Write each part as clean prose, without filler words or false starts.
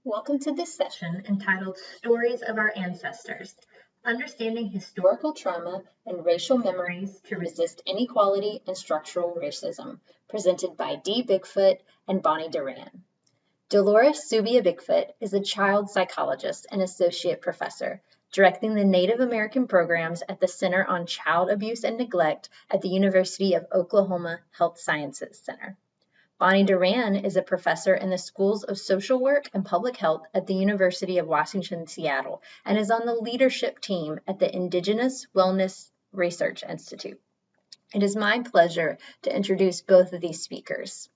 Welcome to this session entitled Stories of Our Ancestors, Understanding Historical Trauma and Racial Memories to Resist Inequality and Structural Racism, presented by Dee BigFoot and Bonnie Duran. Dolores Zubia BigFoot is a child psychologist and associate professor, directing the Native American programs at the Center on Child Abuse and Neglect at the University of Oklahoma Health Sciences Center. Bonnie Duran is a professor in the Schools of Social Work and Public Health at the University of Washington, Seattle, and is on the leadership team at the Indigenous Wellness Research Institute. It is my pleasure to introduce both of these speakers.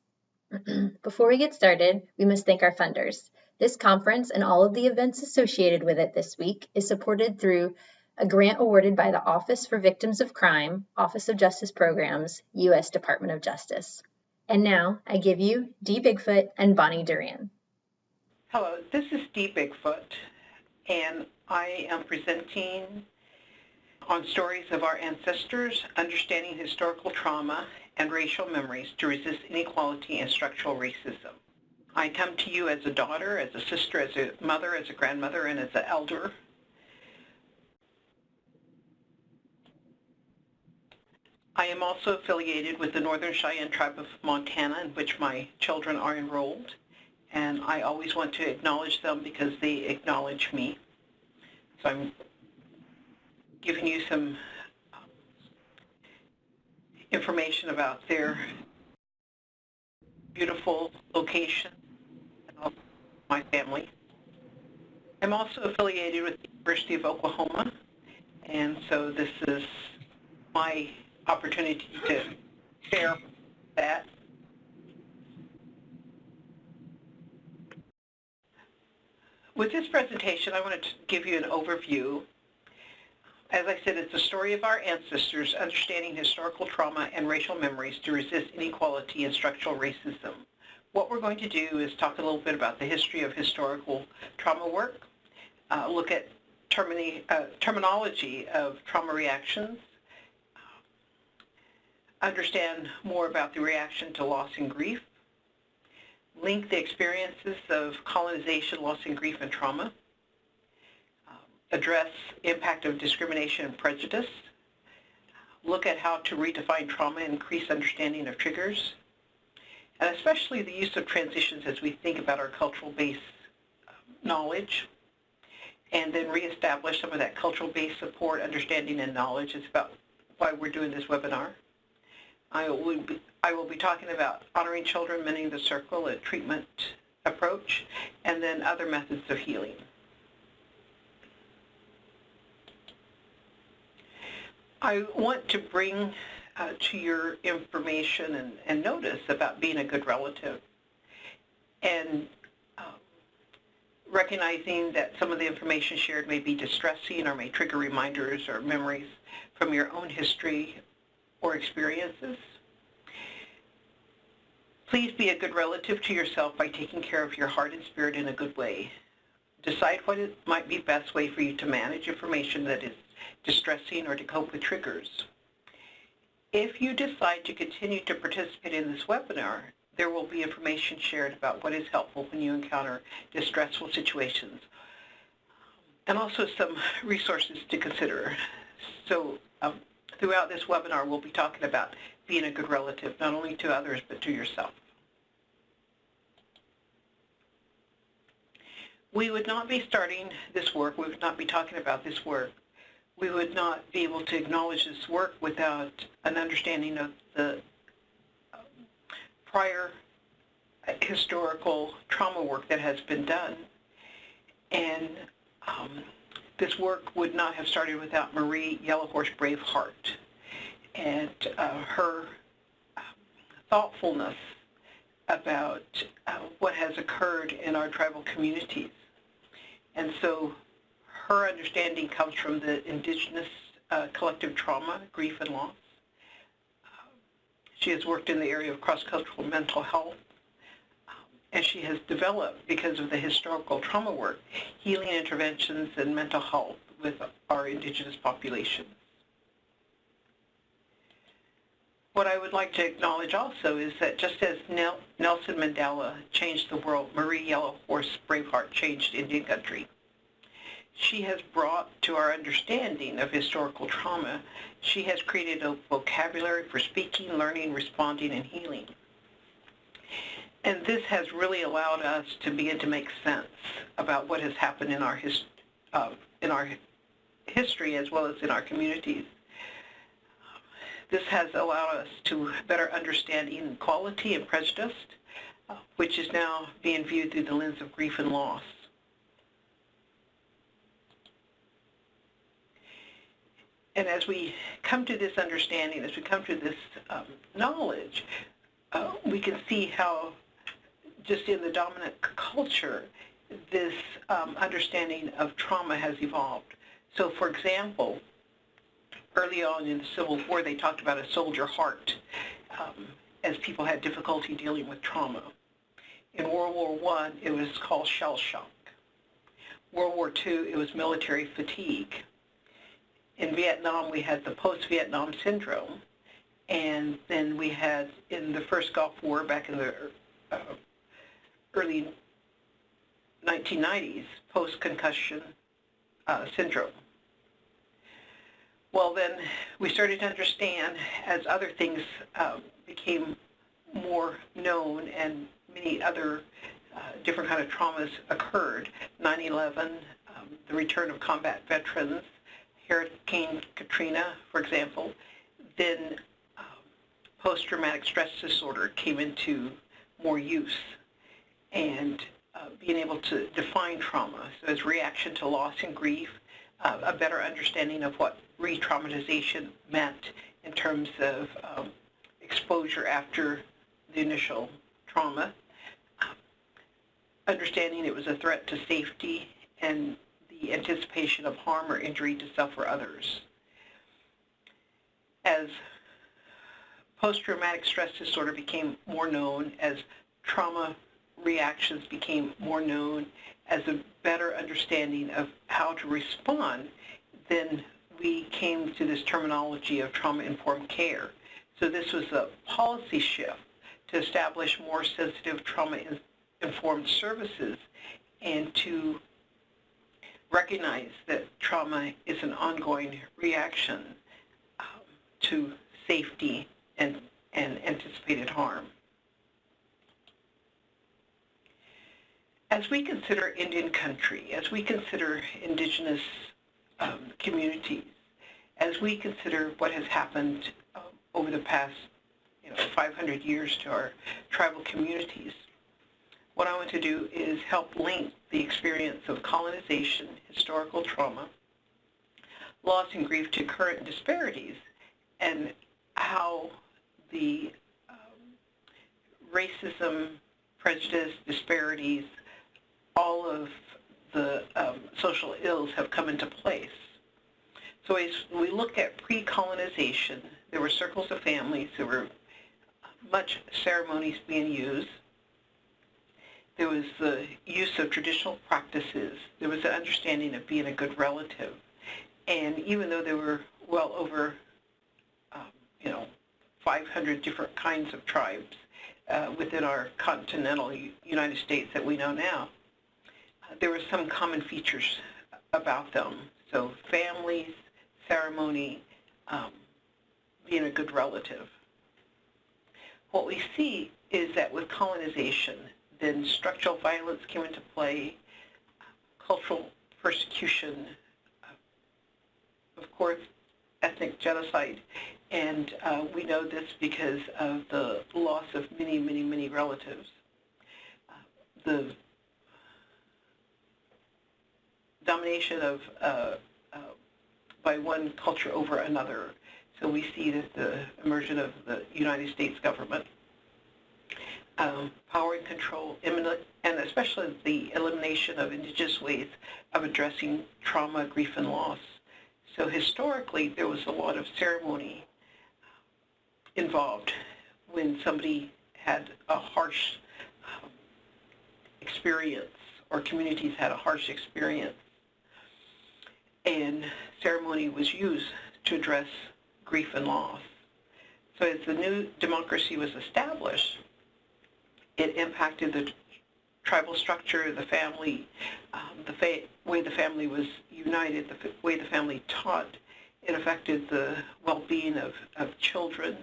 Before we get started, we must thank our funders. This conference and all of the events associated with it this week is supported through a grant awarded by the Office for Victims of Crime, Office of Justice Programs, U.S. Department of Justice. And now I give you Dee BigFoot and Bonnie Duran. Hello, this is Dee BigFoot, and I am presenting on stories of our ancestors, understanding historical trauma and racial memories to resist inequality and structural racism. I come to you as a daughter, as a sister, as a mother, as a grandmother, and as an elder. I am also affiliated with the Northern Cheyenne Tribe of Montana, in which my children are enrolled, and I always want to acknowledge them because they acknowledge me. So I'm giving you some information about their beautiful location and also my family. I'm also affiliated with the University of Oklahoma, and so this is my opportunity to share that. With this presentation, I wanted to give you an overview. As I said, it's a story of our ancestors, understanding historical trauma and racial memories to resist inequality and structural racism. What we're going to do is talk a little bit about the history of historical trauma work, look at terminology of trauma reactions, understand more about the reaction to loss and grief, link the experiences of colonization, loss and grief, and trauma, address impact of discrimination and prejudice, look at how to redefine trauma and increase understanding of triggers, and especially the use of transitions as we think about our cultural-based knowledge, and then reestablish some of that cultural-based support, understanding, and knowledge. It's about why we're doing this webinar. I will be talking about honoring children, mending the circle, a treatment approach, and then other methods of healing. I want to bring to your information and notice about being a good relative, and recognizing that some of the information shared may be distressing or may trigger reminders or memories from your own history or experiences. Please be a good relative to yourself by taking care of your heart and spirit in a good way. Decide what it might be best way for you to manage information that is distressing or to cope with triggers. If you decide to continue to participate in this webinar, there will be information shared about what is helpful when you encounter distressful situations, and also some resources to consider. So throughout this webinar, we'll be talking about being a good relative, not only to others, but to yourself. We would not be starting this work, we would not be talking about this work, we would not be able to acknowledge this work without an understanding of the prior historical trauma work that has been done. And this work would not have started without Marie Yellowhorse Braveheart and her thoughtfulness about what has occurred in our tribal communities. And so her understanding comes from the indigenous collective trauma, grief, and loss. She has worked in the area of cross-cultural mental health, and she has developed, because of the historical trauma work, healing interventions and mental health with our indigenous populations. What I would like to acknowledge also is that just as Nelson Mandela changed the world, Marie Yellow Horse Braveheart changed Indian country. She has brought to our understanding of historical trauma, she has created a vocabulary for speaking, learning, responding, and healing. And this has really allowed us to begin to make sense about what has happened in our history as well as in our communities. This has allowed us to better understand inequality and prejudice, which is now being viewed through the lens of grief and loss. And as we come to this understanding, as we come to this knowledge, we can see how just in the dominant culture, this understanding of trauma has evolved. So for example, early on in the Civil War, they talked about a soldier heart as people had difficulty dealing with trauma. In World War I, it was called shell shock. World War II, it was military fatigue. In Vietnam, we had the post-Vietnam syndrome. And then we had, in the first Gulf War back in the early 1990s, post-concussion syndrome. Well, then we started to understand as other things became more known and many other different kind of traumas occurred. 9/11, the return of combat veterans, Hurricane Katrina, for example, then post-traumatic stress disorder came into more use, and being able to define trauma. So as reaction to loss and grief, a better understanding of what re-traumatization meant in terms of exposure after the initial trauma, understanding it was a threat to safety and the anticipation of harm or injury to self or others. As post-traumatic stress disorder became more known, as trauma reactions became more known, as a better understanding of how to respond, then we came to this terminology of trauma-informed care. So this was a policy shift to establish more sensitive trauma-informed services and to recognize that trauma is an ongoing reaction to safety and anticipated harm. As we consider Indian country, as we consider indigenous communities, as we consider what has happened over the past 500 years to our tribal communities, what I want to do is help link the experience of colonization, historical trauma, loss and grief to current disparities, and how the racism, prejudice, disparities, all of the social ills have come into place. So as we look at pre-colonization, there were circles of families, there were much ceremonies being used, there was the use of traditional practices, there was an understanding of being a good relative, and even though there were well over 500 different kinds of tribes within our continental United States that we know now, there were some common features about them. So families, ceremony, being a good relative. What we see is that with colonization, then structural violence came into play, cultural persecution, of course, ethnic genocide, and we know this because of the loss of many, many, many relatives. The domination of by one culture over another. So we see that the emergence of the United States government, power and control, and especially the elimination of indigenous ways of addressing trauma, grief, and loss. So historically, there was a lot of ceremony involved when somebody had a harsh experience, or communities had a harsh experience. And ceremony was used to address grief and loss. So as the new democracy was established, it impacted the tribal structure, the family, the way the family was united, the way the family taught. It affected the well-being of children,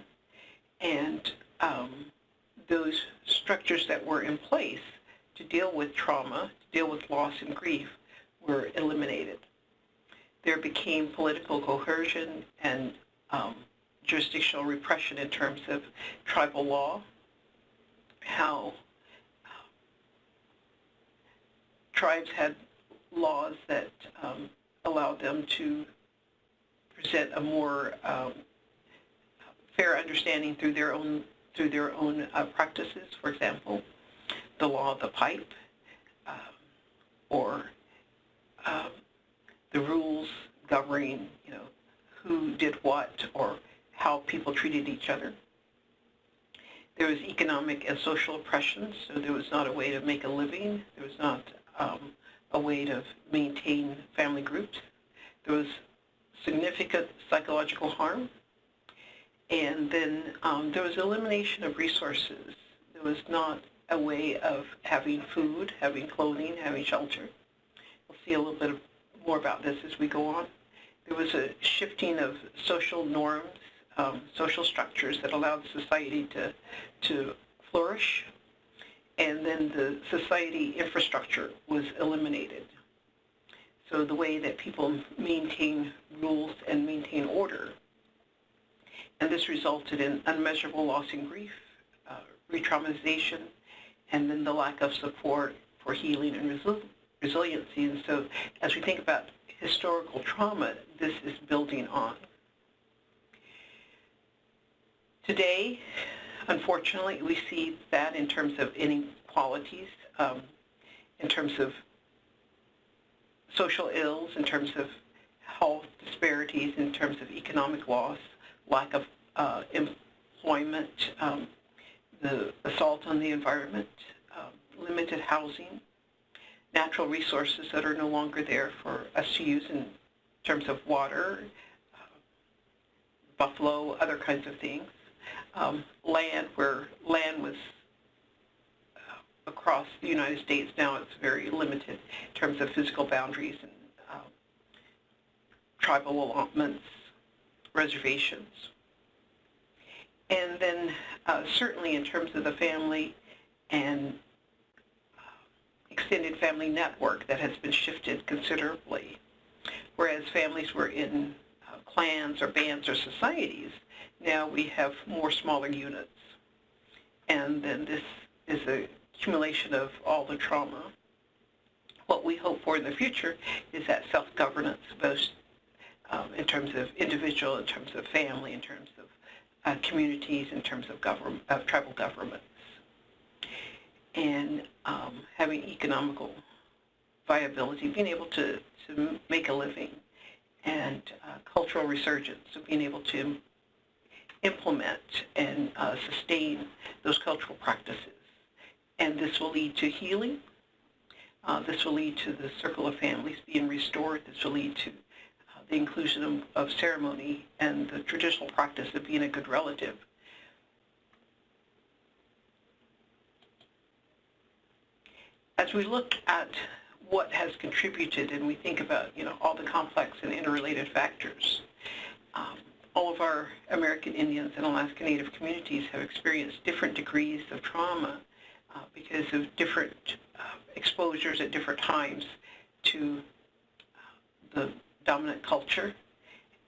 and those structures that were in place to deal with trauma, to deal with loss and grief, were eliminated. There became political coercion and jurisdictional repression in terms of tribal law, how tribes had laws that allowed them to present a more fair understanding through their own practices. For example, the law of the pipe, or the rules governing, who did what or how people treated each other. There was economic and social oppression, so there was not a way to make a living. There was not a way to maintain family groups. There was significant psychological harm. And then there was elimination of resources. There was not a way of having food, having clothing, having shelter. We'll see a little bit more about this as we go on. There was a shifting of social norms, social structures that allowed society to flourish. And then the society infrastructure was eliminated. So the way that people maintain rules and maintain order. And this resulted in unmeasurable loss and grief, re-traumatization, and then the lack of support for healing and resiliency. And so as we think about historical trauma, this is building on. Today, unfortunately, we see that in terms of inequalities, in terms of social ills, in terms of health disparities, in terms of economic loss, lack of employment, the assault on the environment, limited housing, natural resources that are no longer there for us to use in terms of water, buffalo, other kinds of things. Land, where land was across the United States, now it's very limited in terms of physical boundaries and tribal allotments, reservations. And then certainly in terms of the family and extended family network that has been shifted considerably. Whereas families were in clans or bands or societies, now we have more smaller units. And then this is a accumulation of all the trauma. What we hope for in the future is that self-governance, both in terms of individual, in terms of family, in terms of communities, in terms of tribal governments, and having economical viability, being able to make a living, and cultural resurgence, so being able to implement and sustain those cultural practices. And this will lead to healing. This will lead to the circle of families being restored. This will lead to the inclusion of ceremony and the traditional practice of being a good relative. As we look at what has contributed and we think about, all the complex and interrelated factors, all of our American Indians and Alaska Native communities have experienced different degrees of trauma because of different exposures at different times to the dominant culture,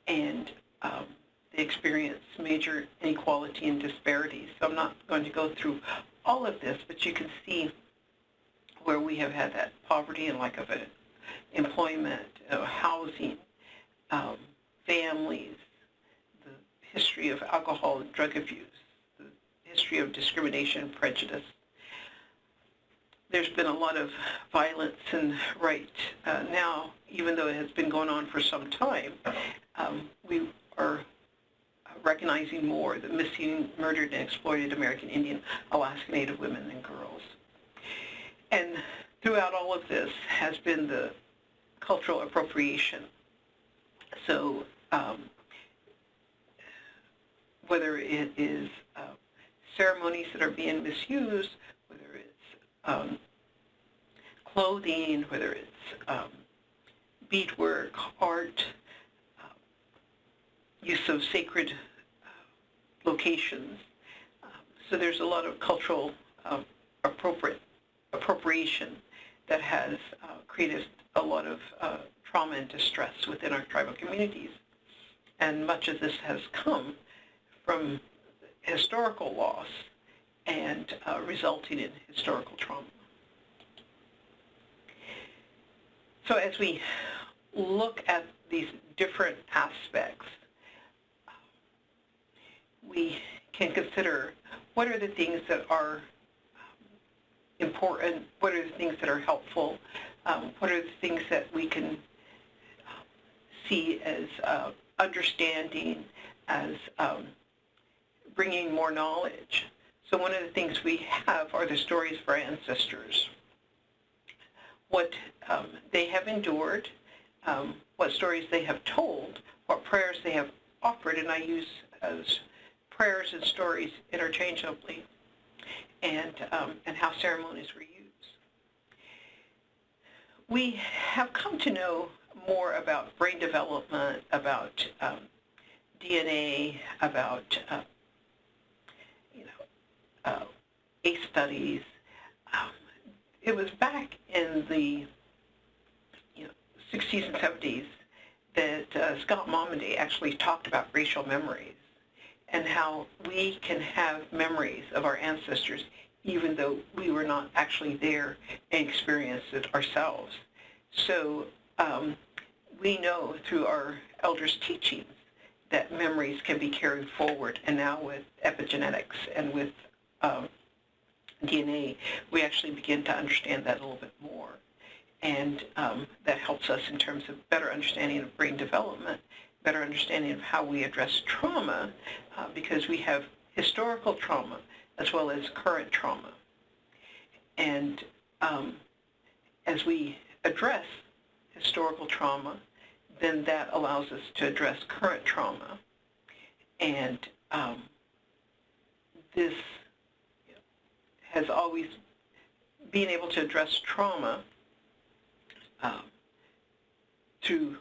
and they experience major inequality and disparities. So I'm not going to go through all of this, but you can see where we have had that poverty and lack of employment, housing, families, the history of alcohol and drug abuse, the history of discrimination and prejudice. There's been a lot of violence and now, even though it has been going on for some time, we are recognizing more the missing, murdered, and exploited American Indian, Alaska Native women and girls. And throughout all of this has been the cultural appropriation. So whether it is ceremonies that are being misused, whether it's clothing, whether it's beadwork, art, use of sacred locations. So there's a lot of cultural appropriation that has created a lot of trauma and distress within our tribal communities. And much of this has come from historical loss and resulting in historical trauma. So as we look at these different aspects, we can consider what are the things that are important, what are the things that are helpful, what are the things that we can see as understanding, as bringing more knowledge. So one of the things we have are the stories of our ancestors, what they have endured, what stories they have told, what prayers they have offered, and I use as prayers and stories interchangeably, and how ceremonies were used. We have come to know more about brain development, about DNA, about ACE studies. It was back in the 60s and 70s that Scott Momaday actually talked about racial memories and how we can have memories of our ancestors even though we were not actually there and experienced it ourselves. So we know through our elders' teachings that memories can be carried forward, and now with epigenetics and with DNA, we actually begin to understand that a little bit more. And that helps us in terms of better understanding of brain development, better understanding of how we address trauma, because we have historical trauma as well as current trauma. And as we address historical trauma, then that allows us to address current trauma. And this has always been able to address trauma through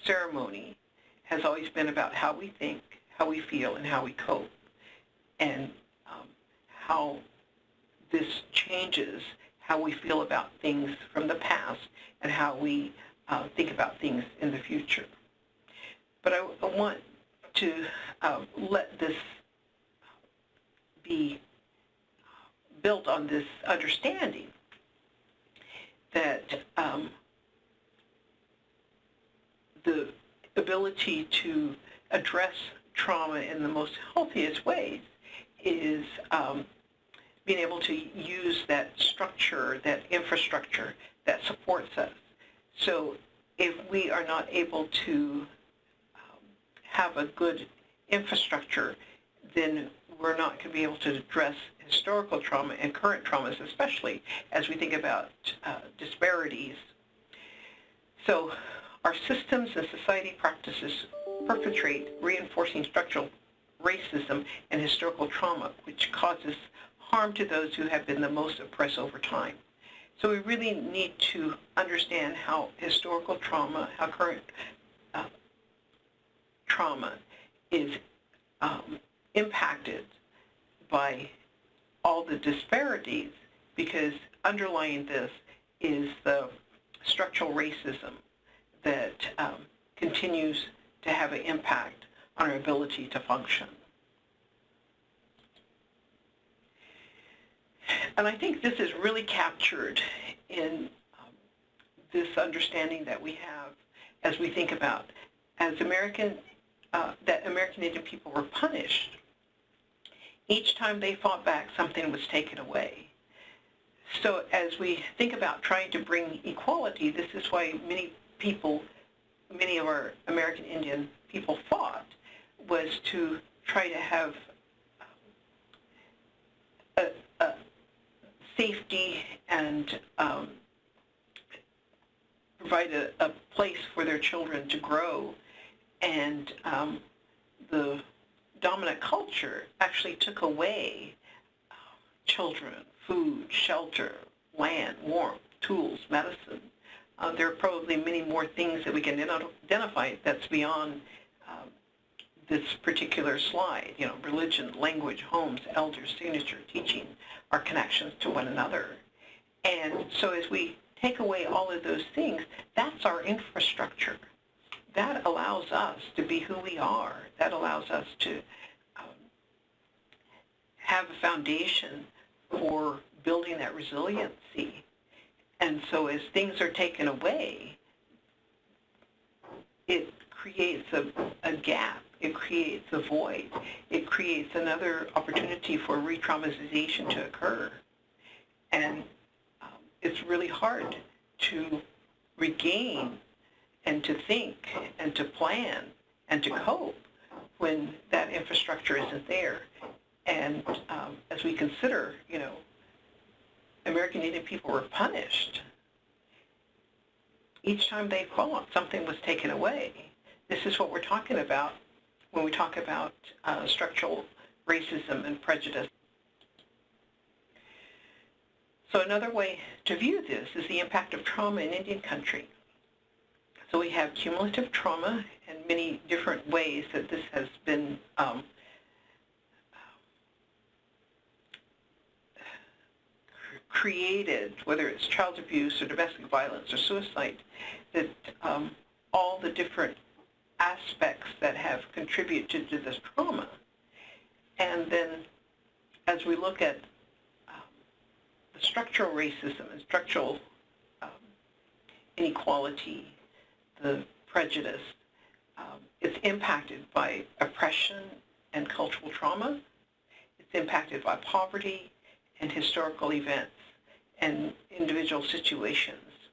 ceremony has always been about how we think, how we feel, and how we cope, and how this changes how we feel about things from the past and how we think about things in the future. But I want to let this be built on this understanding that the ability to address trauma in the most healthiest ways is being able to use that structure, that infrastructure that supports us. So if we are not able to have a good infrastructure, then we're not going to be able to address historical trauma and current traumas, especially as we think about disparities. So our systems and society practices perpetrate reinforcing structural racism and historical trauma, which causes harm to those who have been the most oppressed over time. So we really need to understand how historical trauma, how current trauma is impacted by all the disparities, because underlying this is the structural racism that continues to have an impact on our ability to function. And I think this is really captured in this understanding that we have as we think about as that American Indian people were punished. Each time they fought back, something was taken away. So as we think about trying to bring equality, this is why many of our American Indian people fought, was to try to have a safety and provide a place for their children to grow. And the dominant culture actually took away children, food, shelter, land, warmth, tools, medicine. There are probably many more things that we can identify that's beyond this particular slide. Religion, language, homes, elders, signature, teaching, our connections to one another. And so as we take away all of those things, that's our infrastructure. That allows us to be who we are. That allows us to have a foundation for building that resiliency. And so as things are taken away, it creates a gap. It creates a void. It creates another opportunity for re-traumatization to occur. And it's really hard to regain and to think and to plan and to cope when that infrastructure isn't there. And as we consider, American Indian people were punished. Each time they fought, something was taken away. This is what we're talking about when we talk about structural racism and prejudice. So another way to view this is the impact of trauma in Indian country. So we have cumulative trauma and many different ways that this has been created, whether it's child abuse or domestic violence or suicide, that all the different aspects that have contributed to this trauma. And then as we look at the structural racism and structural inequality, the prejudice, it's impacted by oppression and cultural trauma. It's impacted by poverty and historical events and individual situations.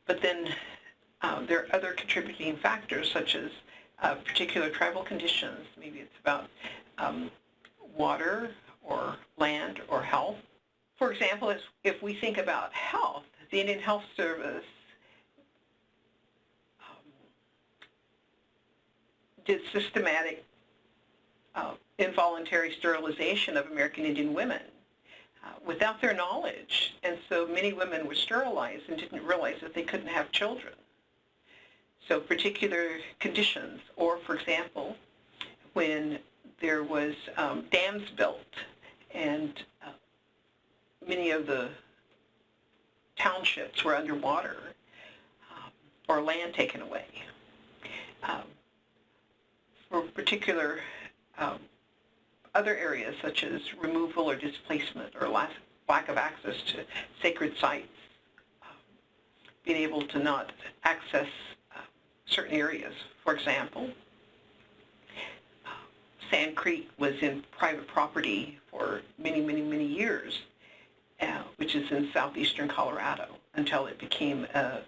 But then there are other contributing factors such as particular tribal conditions. Maybe it's about water or land or health. For example, if we think about health, the Indian Health Service did systematic involuntary sterilization of American Indian women without their knowledge. And so many women were sterilized and didn't realize that they couldn't have children. So particular conditions, or for example, when there was dams built and many of the townships were underwater or land taken away. For particular other areas such as removal or displacement or lack of access to sacred sites, being able to not access certain areas. For example, Sand Creek was in private property for many, many, many years, which is in southeastern Colorado, until it became a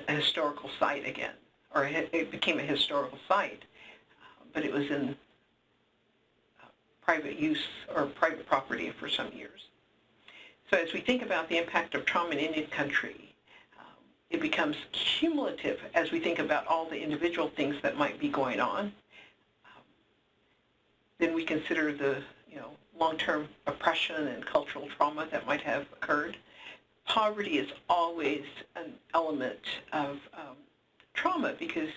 historical site again, or it became a historical site, but it was in private use or private property for some years. So as we think about the impact of trauma in Indian country, it becomes cumulative as we think about all the individual things that might be going on. Then we consider the long-term oppression and cultural trauma that might have occurred. Poverty is always an element of trauma, because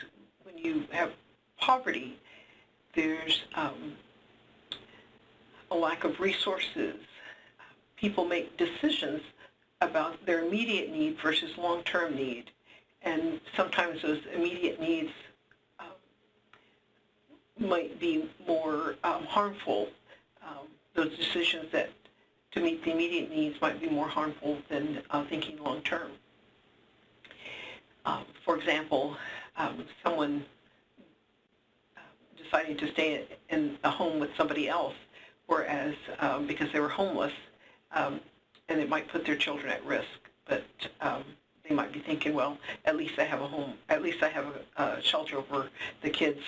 when you have poverty, there's a lack of resources. People make decisions about their immediate need versus long-term need, and sometimes those immediate needs might be more harmful. Those decisions that to meet the immediate needs might be more harmful than thinking long-term. For example, someone deciding to stay in a home with somebody else, whereas because they were homeless, and it might put their children at risk, but they might be thinking, well, at least I have a home, at least I have a shelter over the kids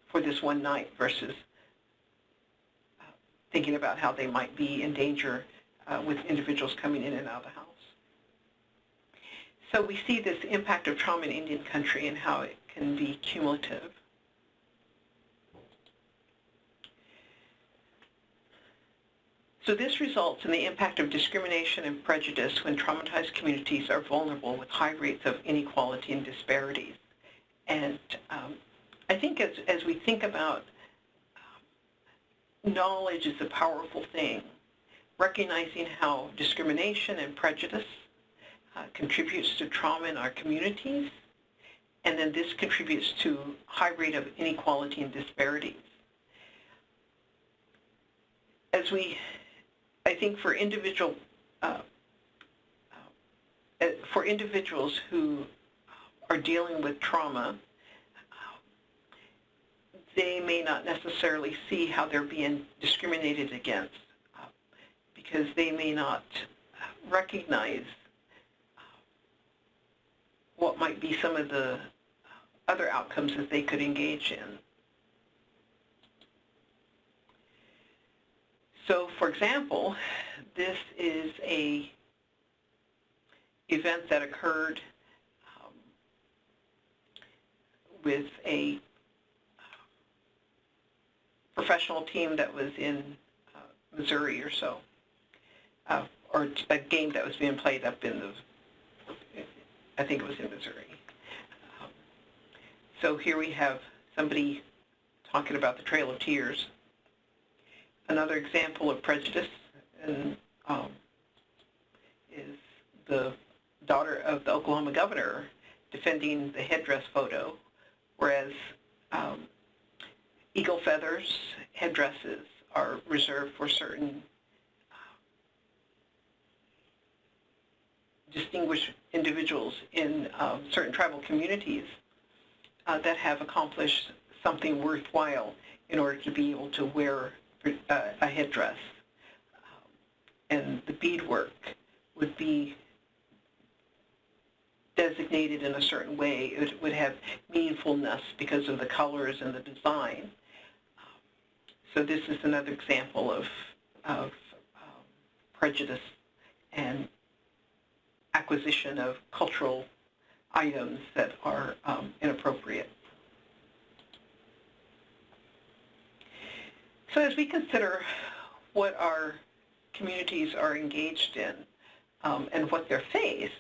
for this one night, versus thinking about how they might be in danger with individuals coming in and out of the house. So we see this impact of trauma in Indian country and how it can be cumulative. So this results in the impact of discrimination and prejudice when traumatized communities are vulnerable with high rates of inequality and disparities. And I think as we think about knowledge is a powerful thing, recognizing how discrimination and prejudice contributes to trauma in our communities, and then this contributes to high rate of inequality and disparities. I think for individuals who are dealing with trauma, they may not necessarily see how they're being discriminated against because they may not recognize what might be some of the other outcomes that they could engage in. So, for example, this is an event that occurred with a professional team that was in Missouri or so, or a game that was being played up in I think it was in Missouri. So here we have somebody talking about the Trail of Tears. Another example of prejudice is the daughter of the Oklahoma governor defending the headdress photo, whereas eagle feathers, headdresses are reserved for certain distinguished individuals in certain tribal communities that have accomplished something worthwhile in order to be able to wear a headdress. And the beadwork would be designated in a certain way. It would have meaningfulness because of the colors and the design. So this is another example of prejudice and acquisition of cultural items that are inappropriate. So as we consider what our communities are engaged in and what they're faced,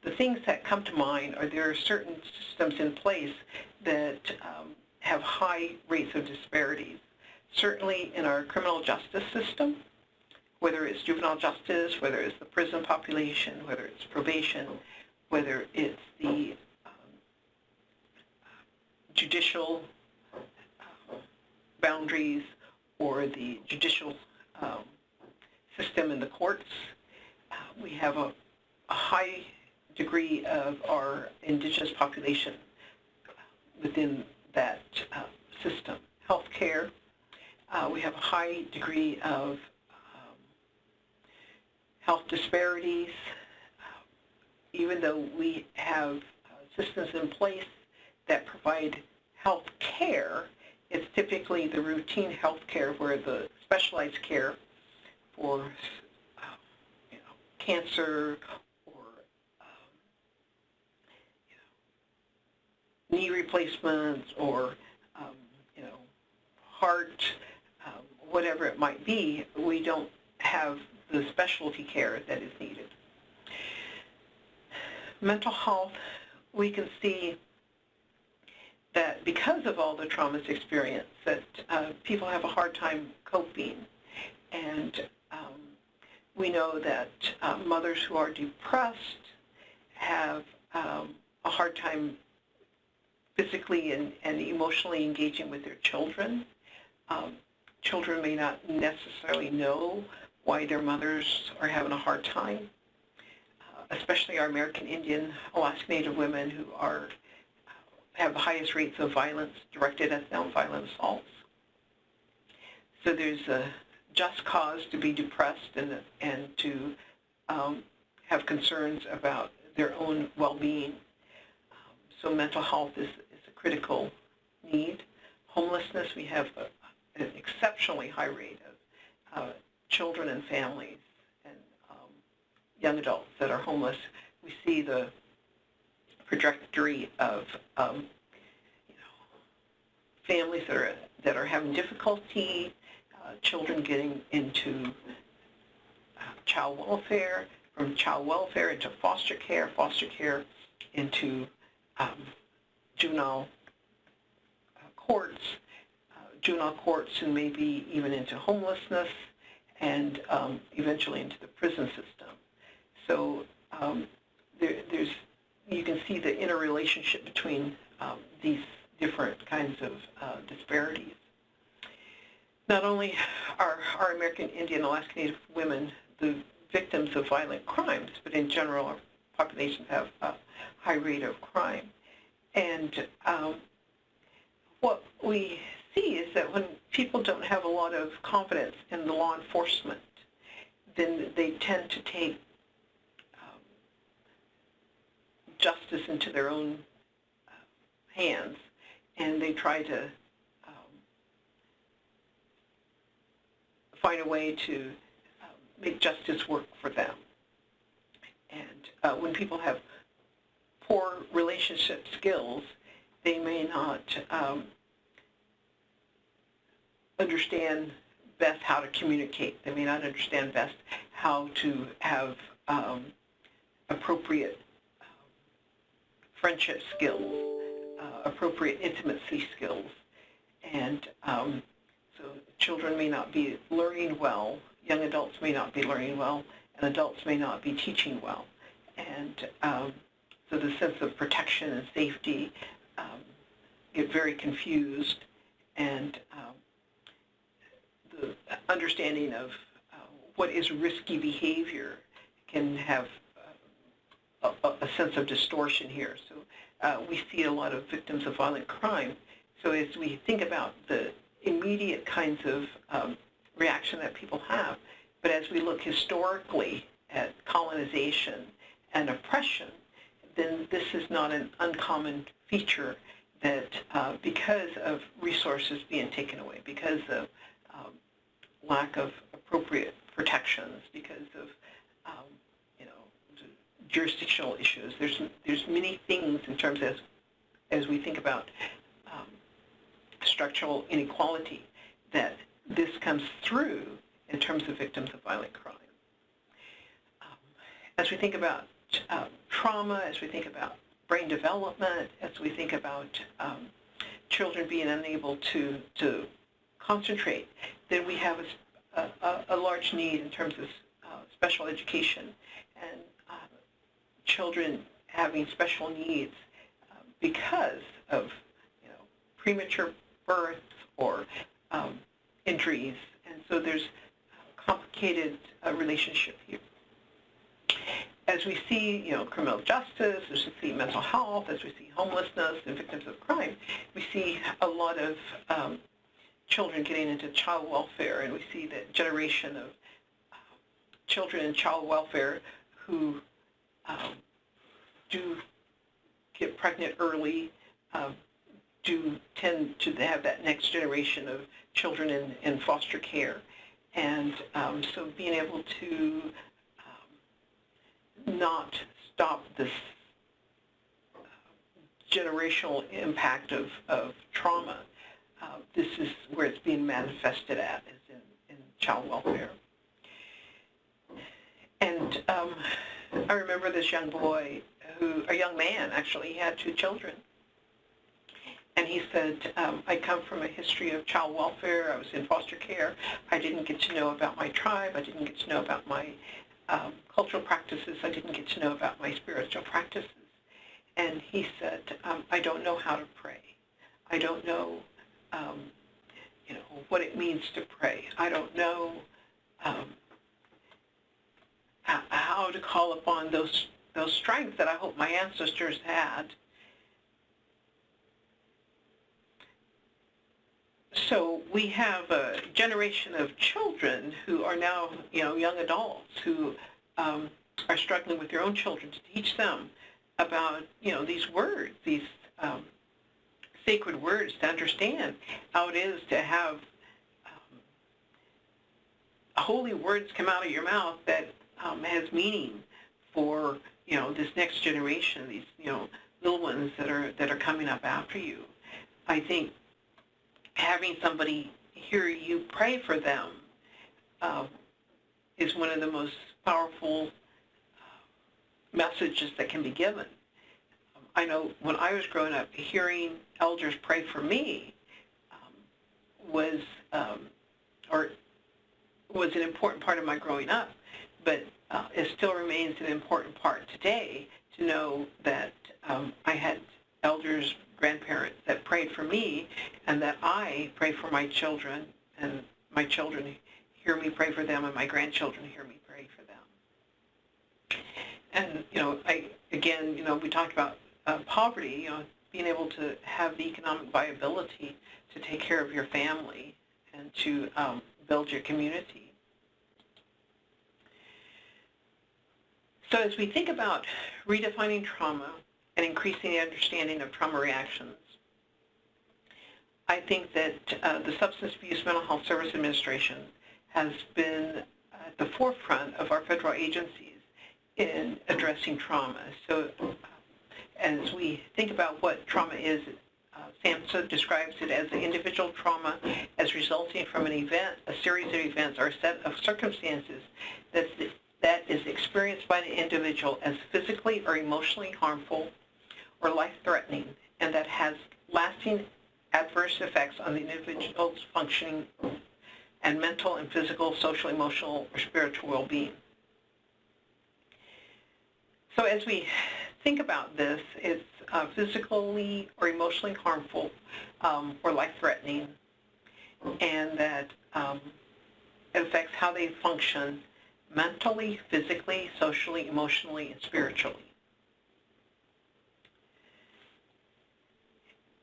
the things that come to mind are there are certain systems in place that have high rates of disparities. Certainly in our criminal justice system, whether it's juvenile justice, whether it's the prison population, whether it's probation, whether it's the judicial boundaries or the judicial system in the courts, we have a high degree of our indigenous population within that system. Healthcare, we have a high degree of health disparities. Even though we have systems in place that provide health care, it's typically the routine health care where the specialized care for cancer or knee replacements or heart, whatever it might be, we don't have the specialty care that is needed. Mental health, we can see that because of all the traumas experienced, that people have a hard time coping. And we know that mothers who are depressed have a hard time physically and emotionally engaging with their children. Children may not necessarily know why their mothers are having a hard time, especially our American Indian, Alaska Native women who have the highest rates of violence directed at nonviolent assaults. So there's a just cause to be depressed and to have concerns about their own well-being. So mental health is a critical need. Homelessness, we have an exceptionally high rate of children and families and young adults that are homeless. We see the trajectory of families that are having difficulty, children getting into child welfare, from child welfare into foster care into juvenile courts, and maybe even into homelessness, and eventually into the prison system. So you can see the interrelationship between these different kinds of disparities. Not only are American Indian Alaska Native women the victims of violent crimes, but in general our populations have a high rate of crime. And what we see is that when people don't have a lot of confidence in the law enforcement, then they tend to take justice into their own hands, and they try to find a way to make justice work for them. And when people have poor relationship skills, they may not understand best how to communicate. They may not understand best how to have appropriate friendship skills, appropriate intimacy skills. And so children may not be learning well, young adults may not be learning well, and adults may not be teaching well. And so the sense of protection and safety get very confused, and the understanding of what is risky behavior can have a sense of distortion here. So we see a lot of victims of violent crime. So as we think about the immediate kinds of reaction that people have, but as we look historically at colonization and oppression, then this is not an uncommon feature that because of resources being taken away, because of lack of appropriate protections, because of jurisdictional issues, there's many things in terms of, as we think about structural inequality, that this comes through in terms of victims of violent crime. As we think about trauma, as we think about brain development, as we think about children being unable to concentrate, then we have a large need in terms of special education and children having special needs because of premature births or injuries, and so there's a complicated relationship here. As we see, criminal justice, as we see mental health, as we see homelessness and victims of crime, we see a lot of children getting into child welfare, and we see that generation of children in child welfare who do get pregnant early, do tend to have that next generation of children in foster care. And so being able to not stop this generational impact of trauma, this is where it's being manifested at, is in child welfare. And I remember this young boy, a young man actually, he had 2 children. And he said, I come from a history of child welfare. I was in foster care. I didn't get to know about my tribe. I didn't get to know about my cultural practices. I didn't get to know about my spiritual practices. And he said, I don't know how to pray. I don't know, what it means to pray. I don't know how to call upon those strengths that I hope my ancestors had. So we have a generation of children who are now, young adults who are struggling with their own children to teach them about, these words, these sacred words, to understand how it is to have holy words come out of your mouth that has meaning for, this next generation, these, little ones that are coming up after you. I think having somebody hear you pray for them is one of the most powerful messages that can be given. I know when I was growing up, hearing elders pray for me was an important part of my growing up, but it still remains an important part today to know that I had elders, grandparents that prayed for me, and that I pray for my children, and my children hear me pray for them, and my grandchildren hear me pray for them. And we talked about poverty. Being able to have the economic viability to take care of your family and to build your community. So as we think about redefining trauma and increasing the understanding of trauma reactions, I think that the Substance Abuse Mental Health Service Administration has been at the forefront of our federal agencies in addressing trauma. So as we think about what trauma is, SAMHSA describes it as the individual trauma as resulting from an event, a series of events, or a set of circumstances that is experienced by the individual as physically or emotionally harmful or life-threatening, and that has lasting adverse effects on the individual's functioning and mental and physical, social, emotional, or spiritual well-being. So as we think about this, it's physically or emotionally harmful or life-threatening, and that it affects how they function mentally, physically, socially, emotionally, and spiritually.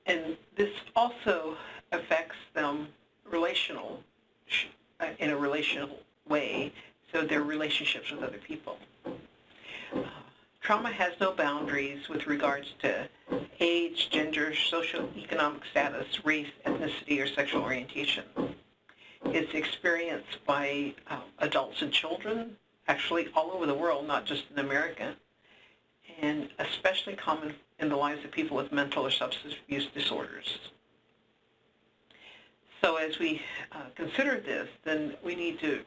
And this also affects them in a relational way, so their relationships with other people. Trauma has no boundaries with regards to age, gender, socioeconomic status, race, ethnicity, or sexual orientation. It's experienced by adults and children, actually all over the world, not just in America, and especially common in the lives of people with mental or substance abuse disorders. So as we consider this, then we need to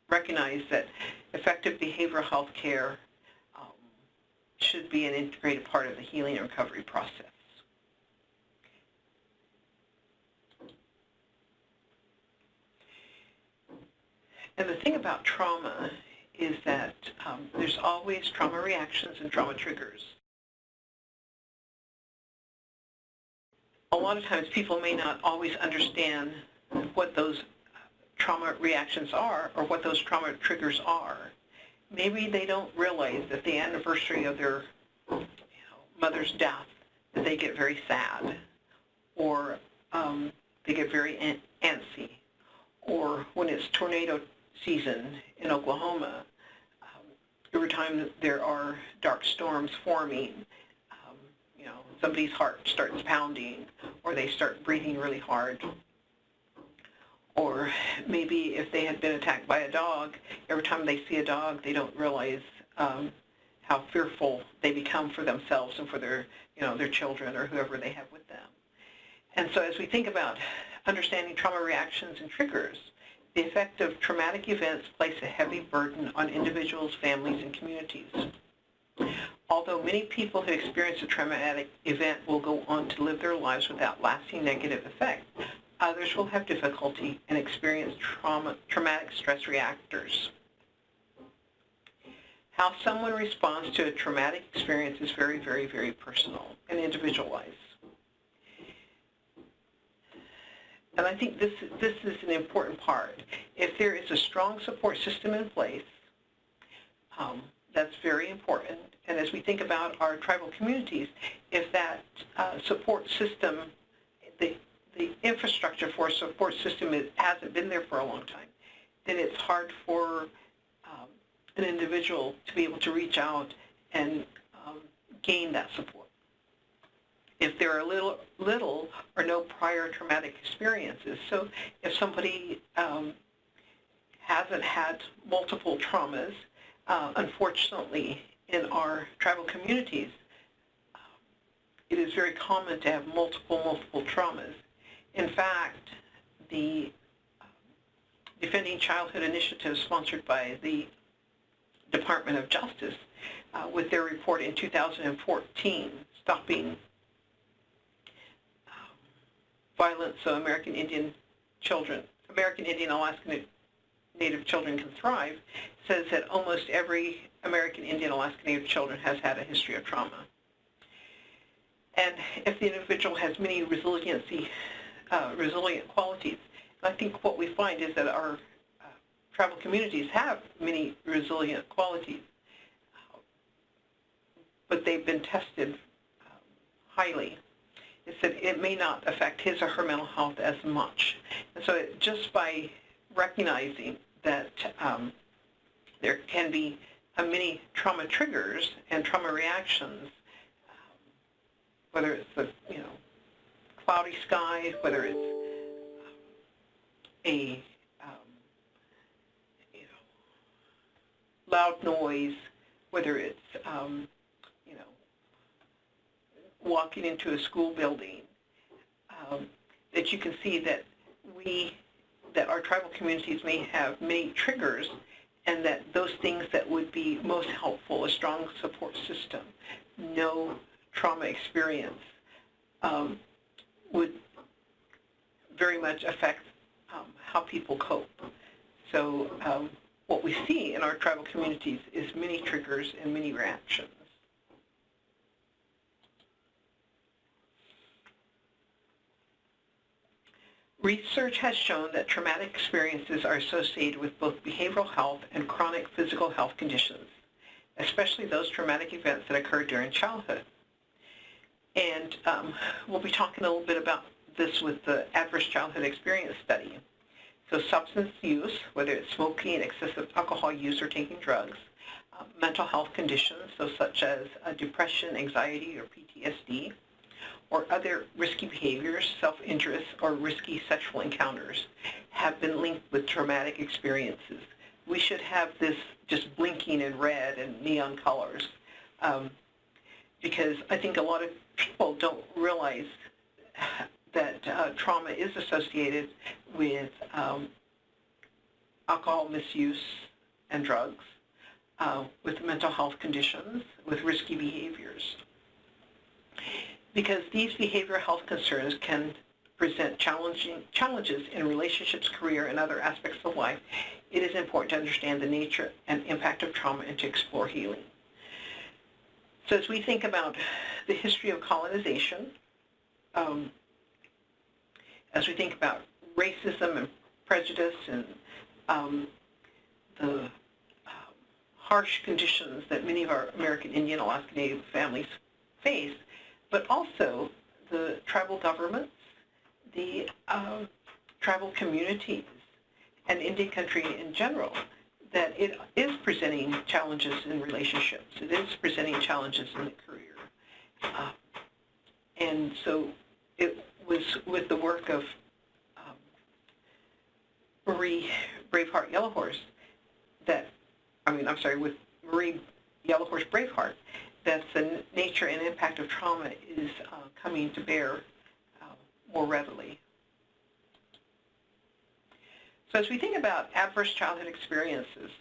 recognize that effective behavioral health care should be an integrated part of the healing and recovery process. And the thing about trauma is that there's always trauma reactions and trauma triggers. A lot of times people may not always understand what those trauma reactions are or what those trauma triggers are. Maybe they don't realize that the anniversary of their mother's death, that they get very sad, or they get very antsy, or when it's tornado season in Oklahoma, every time there are dark storms forming, somebody's heart starts pounding, or they start breathing really hard. Or maybe if they had been attacked by a dog, every time they see a dog, they don't realize how fearful they become for themselves and for their children or whoever they have with them. And so as we think about understanding trauma reactions and triggers, the effect of traumatic events place a heavy burden on individuals, families, and communities. Although many people who experience a traumatic event will go on to live their lives without lasting negative effect, others will have difficulty and experience traumatic stress reactors. How someone responds to a traumatic experience is very, very, very personal and individualized. And I think this is an important part. If there is a strong support system in place, that's very important. And as we think about our tribal communities, if that support system, the infrastructure for a support system hasn't been there for a long time, then it's hard for an individual to be able to reach out and gain that support. If there are little or no prior traumatic experiences, so if somebody hasn't had multiple traumas, unfortunately, in our tribal communities, it is very common to have multiple traumas. In fact, the Defending Childhood Initiative, sponsored by the Department of Justice with their report in 2014, Stopping Violence So American Indian Alaskan Native Children Can Thrive, says that almost every American Indian Alaskan Native children has had a history of trauma. And if the individual has many resilient qualities, I think what we find is that our tribal communities have many resilient qualities, but they've been tested highly. It's that it may not affect his or her mental health as much. And so just by recognizing that there can be many trauma triggers and trauma reactions, whether it's the cloudy sky, whether it's a loud noise, whether it's walking into a school building, that you can see that our tribal communities may have many triggers, and that those things that would be most helpful, a strong support system, no trauma experience, would very much affect how people cope. So what we see in our tribal communities is many triggers and many reactions. Research has shown that traumatic experiences are associated with both behavioral health and chronic physical health conditions, especially those traumatic events that occur during childhood. And we'll be talking a little bit about this with the Adverse Childhood Experience Study. So substance use, whether it's smoking, excessive alcohol use, or taking drugs, mental health conditions, so such as depression, anxiety, or PTSD, or other risky behaviors, self-injurious, or risky sexual encounters have been linked with traumatic experiences. We should have this just blinking in red and neon colors, because I think a lot of people don't realize that trauma is associated with alcohol misuse and drugs, with mental health conditions, with risky behaviors. Because these behavioral health concerns can present challenges in relationships, career, and other aspects of life, it is important to understand the nature and impact of trauma and to explore healing. So as we think about the history of colonization, as we think about racism and prejudice and the harsh conditions that many of our American Indian Alaska Native families face, but also the tribal governments, the tribal communities, and Indian country in general, that it is presenting challenges in relationships. It is presenting challenges in the career. And so it was with the work of Marie Braveheart Yellowhorse with Marie Yellowhorse Braveheart, that the nature and impact of trauma is coming to bear more readily. So as we think about adverse childhood experiences,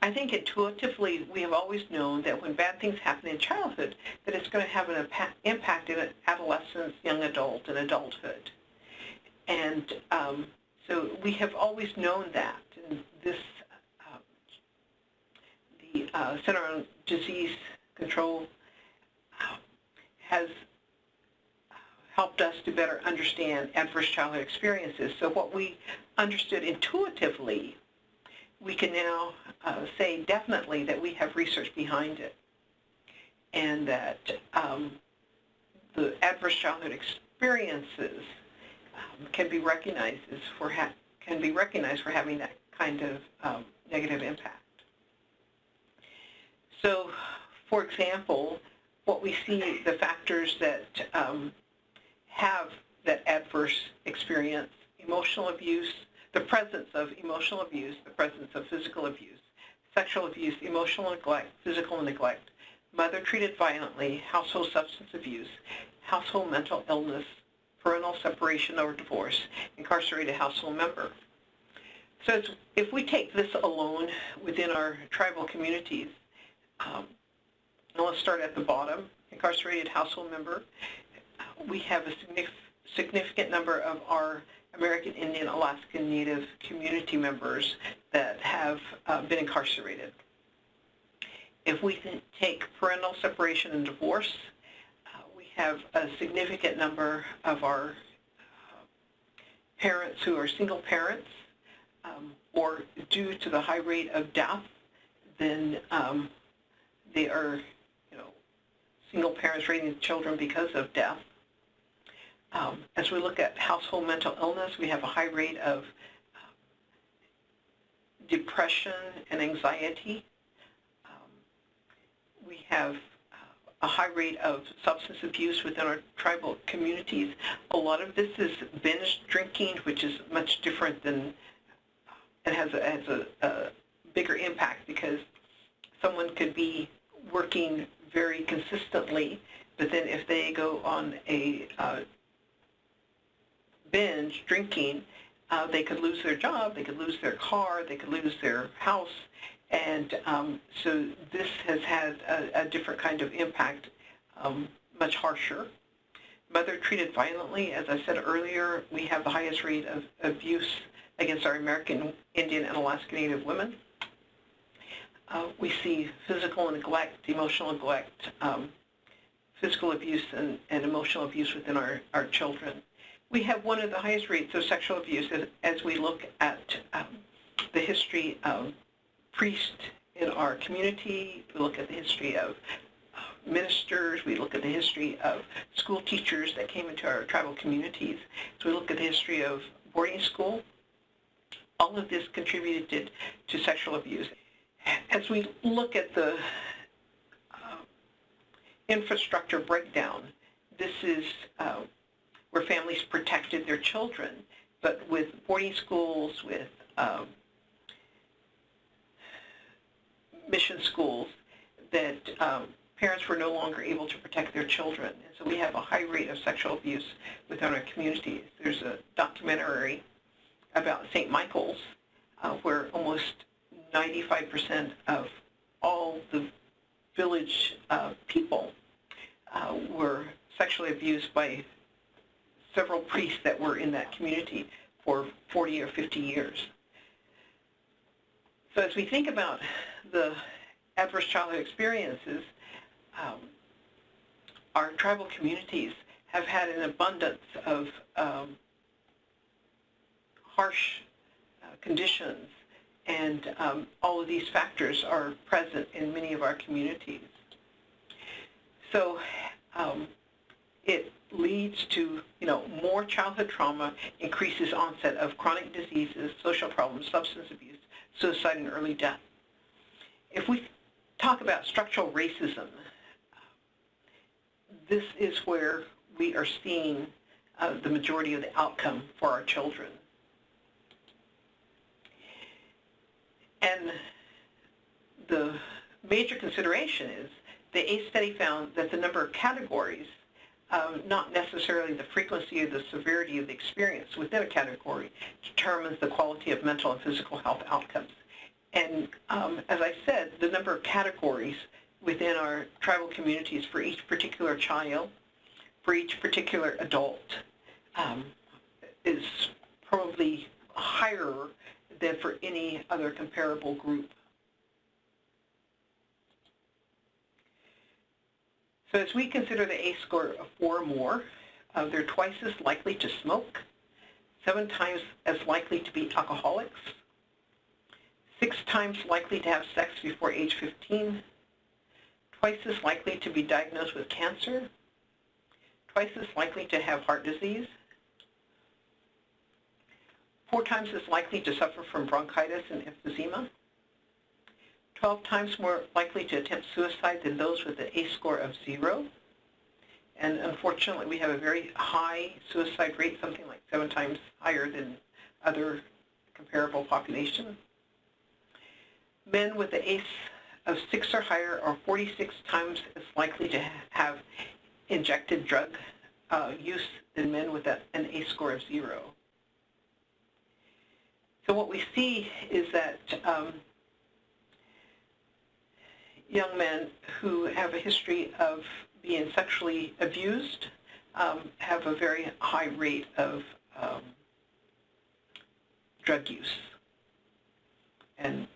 I think intuitively we have always known that when bad things happen in childhood, that it's going to have an impact in adolescence, young adult, and adulthood. And so we have always known that. And this, the Center on Disease Control has helped us to better understand adverse childhood experiences. So what we understood intuitively, we can now say definitely that we have research behind it, and that the adverse childhood experiences can be recognized for having that kind of negative impact. So, for example, what we see, the factors that have that adverse experience: emotional abuse, the presence of emotional abuse, the presence of physical abuse, sexual abuse, emotional neglect, physical neglect, mother treated violently, household substance abuse, household mental illness, parental separation or divorce, incarcerated household member. So if we take this alone within our tribal communities, and let's start at the bottom, incarcerated household member, we have a significant number of our American Indian, Alaskan Native community members that have been incarcerated. If we take parental separation and divorce, we have a significant number of our parents who are single parents, or due to the high rate of death, then they are, single parents raising children because of death. As we look at household mental illness, we have a high rate of depression and anxiety. We have a high rate of substance abuse within our tribal communities. A lot of this is binge drinking, which is much different than, it has a bigger impact because someone could be working very consistently, but then if they go on a binge drinking, they could lose their job, they could lose their car, they could lose their house, and so this has had a different kind of impact, much harsher. Mother treated violently, as I said earlier, we have the highest rate of abuse against our American Indian and Alaska Native women. We see physical neglect, emotional neglect, physical abuse and emotional abuse within our children. We have one of the highest rates of sexual abuse as we look at the history of priests in our community. We look at the history of ministers. We look at the history of school teachers that came into our tribal communities. So we look at the history of boarding school. All of this contributed to sexual abuse. As we look at the infrastructure breakdown, this is where families protected their children, but with boarding schools, with mission schools, that parents were no longer able to protect their children. And so we have a high rate of sexual abuse within our communities. There's a documentary about St. Michael's where almost 95% of all the village people were sexually abused by several priests that were in that community for 40 or 50 years. So as we think about the adverse childhood experiences, our tribal communities have had an abundance of harsh conditions, and all of these factors are present in many of our communities. So it leads to, more childhood trauma, increases onset of chronic diseases, social problems, substance abuse, suicide, and early death. If we talk about structural racism, this is where we are seeing the majority of the outcome for our children. And the major consideration is the ACE study found that the number of categories, not necessarily the frequency or the severity of the experience within a category, determines the quality of mental and physical health outcomes. And as I said, the number of categories within our tribal communities for each particular child, for each particular adult, is probably higher than for any other comparable group. So as we consider the ACE score of 4 or more, they're twice as likely to smoke, 7 times as likely to be alcoholics, 6 times likely to have sex before age 15, twice as likely to be diagnosed with cancer, twice as likely to have heart disease, 4 times as likely to suffer from bronchitis and emphysema, 12 times more likely to attempt suicide than those with an ACE score of 0. And unfortunately, we have a very high suicide rate, something like 7 times higher than other comparable populations. Men with the ACE of 6 or higher are 46 times as likely to have injected drug use than men with an ACE score of 0. So what we see is that young men who have a history of being sexually abused have a very high rate of drug use. And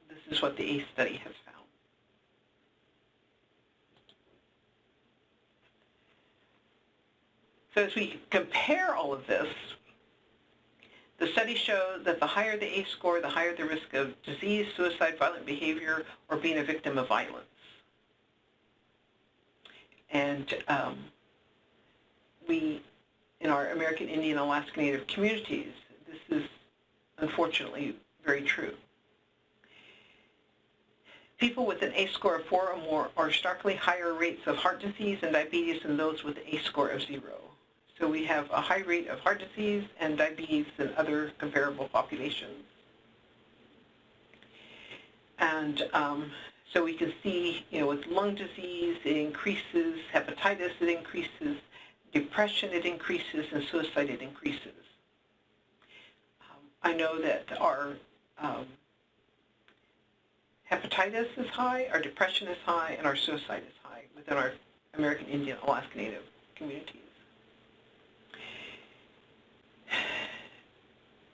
this is what the ACE study has found. So as we compare all of this, the studies show that the higher the ACE score, the higher the risk of disease, suicide, violent behavior, or being a victim of violence. And we, in our American Indian Alaska Native communities, this is unfortunately very true. People with an ACE score of 4 or more are starkly higher rates of heart disease and diabetes than those with an ACE score of 0. So we have a high rate of heart disease and diabetes than other comparable populations. And so we can see, with lung disease, it increases, hepatitis, it increases, depression, it increases, and suicide, it increases. I know that our hepatitis is high, our depression is high, and our suicide is high within our American Indian Alaska Native communities.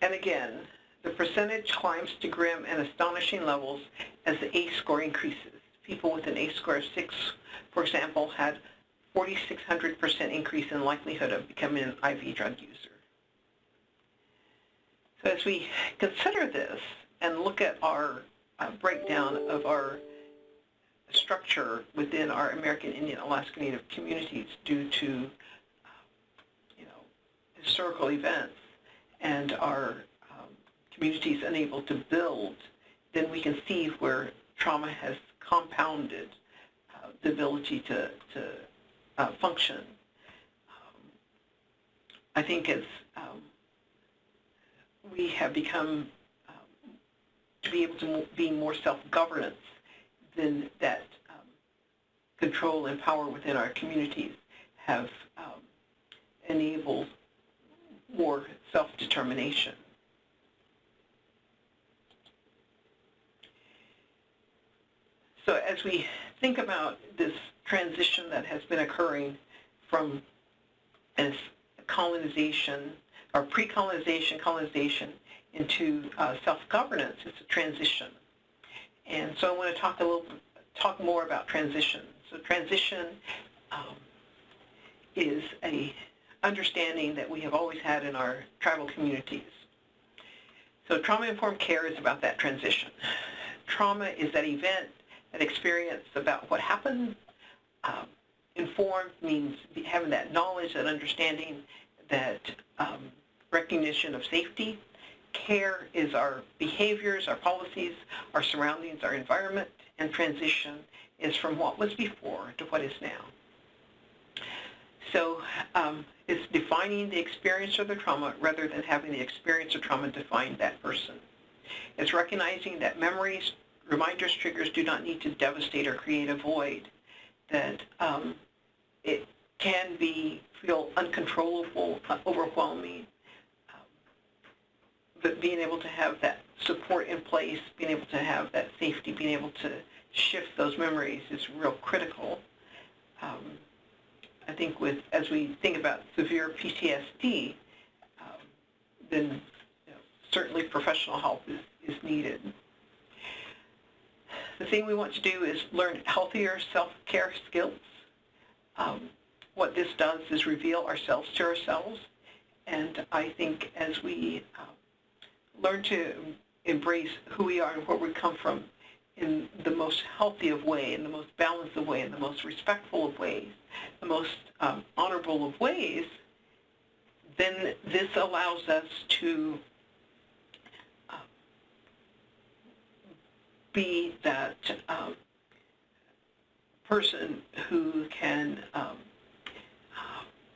And again, the percentage climbs to grim and astonishing levels as the ACE score increases. People with an ACE score of 6, for example, had 4,600% increase in likelihood of becoming an IV drug user. So as we consider this and look at our breakdown of our structure within our American Indian Alaska Native communities due to historical events and our communities unable to build, then we can see where trauma has compounded the ability to function. I think as we have become to be able to be more self-governance, then that control and power within our communities have enabled more self-determination. So as we think about this transition that has been occurring from as colonization or pre-colonization, colonization into self-governance, it's a transition. And so I want to talk more about transition. So transition is a understanding that we have always had in our tribal communities. So trauma-informed care is about that transition. Trauma is that event, that experience about what happened. Informed means having that knowledge, that understanding, that recognition of safety. Care is our behaviors, our policies, our surroundings, our environment, and transition is from what was before to what is now. So it's defining the experience of the trauma rather than having the experience of trauma define that person. It's recognizing that memories, reminders, triggers do not need to devastate or create a void, that it can feel uncontrollable, overwhelming, but being able to have that support in place, being able to have that safety, being able to shift those memories is real critical. I think as we think about severe PTSD, then certainly professional help is needed. The thing we want to do is learn healthier self-care skills. What this does is reveal ourselves to ourselves, and I think as we learn to embrace who we are and where we come from in the most healthy of ways, in the most balanced of ways, in the most respectful of ways, the most honorable of ways, then this allows us to be that person who can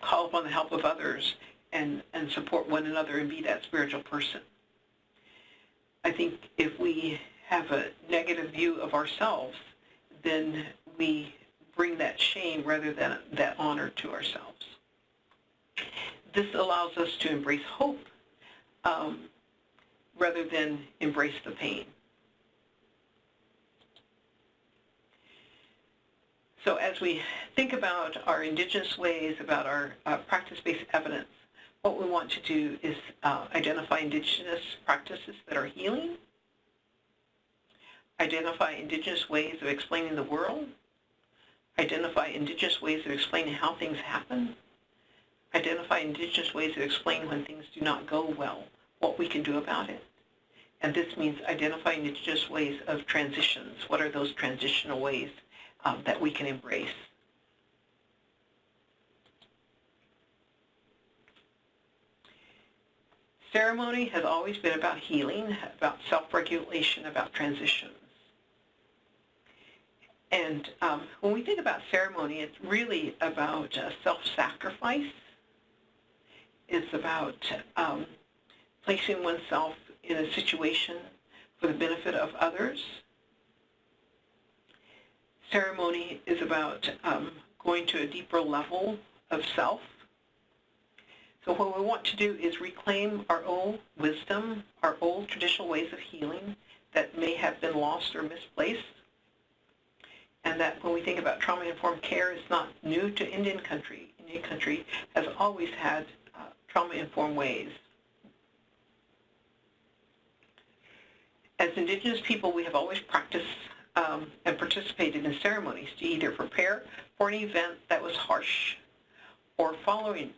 call upon the help of others and support one another and be that spiritual person. I think if we have a negative view of ourselves, then we bring that shame rather than that honor to ourselves. This allows us to embrace hope rather than embrace the pain. So as we think about our indigenous ways, about our practice-based evidence, what we want to do is identify indigenous practices that are healing, identify indigenous ways of explaining the world, identify indigenous ways of explaining how things happen, identify indigenous ways of explaining when things do not go well, what we can do about it. And this means identifying indigenous ways of transitions. What are those transitional ways that we can embrace? Ceremony has always been about healing, about self-regulation, about transitions. And when we think about ceremony, it's really about self-sacrifice. It's about placing oneself in a situation for the benefit of others. Ceremony is about going to a deeper level of self. So what we want to do is reclaim our old wisdom, our old traditional ways of healing that may have been lost or misplaced. And that when we think about trauma-informed care, it's not new to Indian country. Indian country has always had trauma-informed ways. As Indigenous people, we have always practiced and participated in ceremonies to either prepare for an event that was harsh or following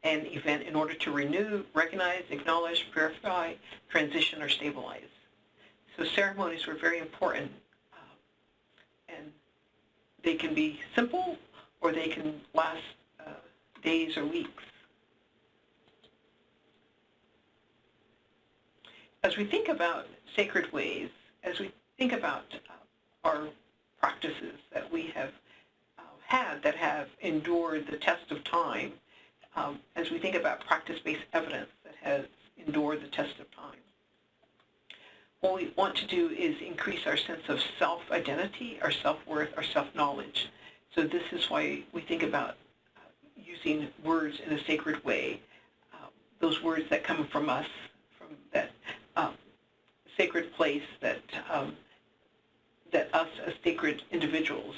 an event in order to renew, recognize, acknowledge, purify, transition, or stabilize. So ceremonies were very important, and they can be simple or they can last days or weeks. As we think about sacred ways, as we think about our practices that we have had that have endured the test of time, as we think about practice-based evidence that has endured the test of time, what we want to do is increase our sense of self-identity, our self-worth, our self-knowledge. So this is why we think about using words in a sacred way, those words that come from us, from that sacred place, that us as sacred individuals,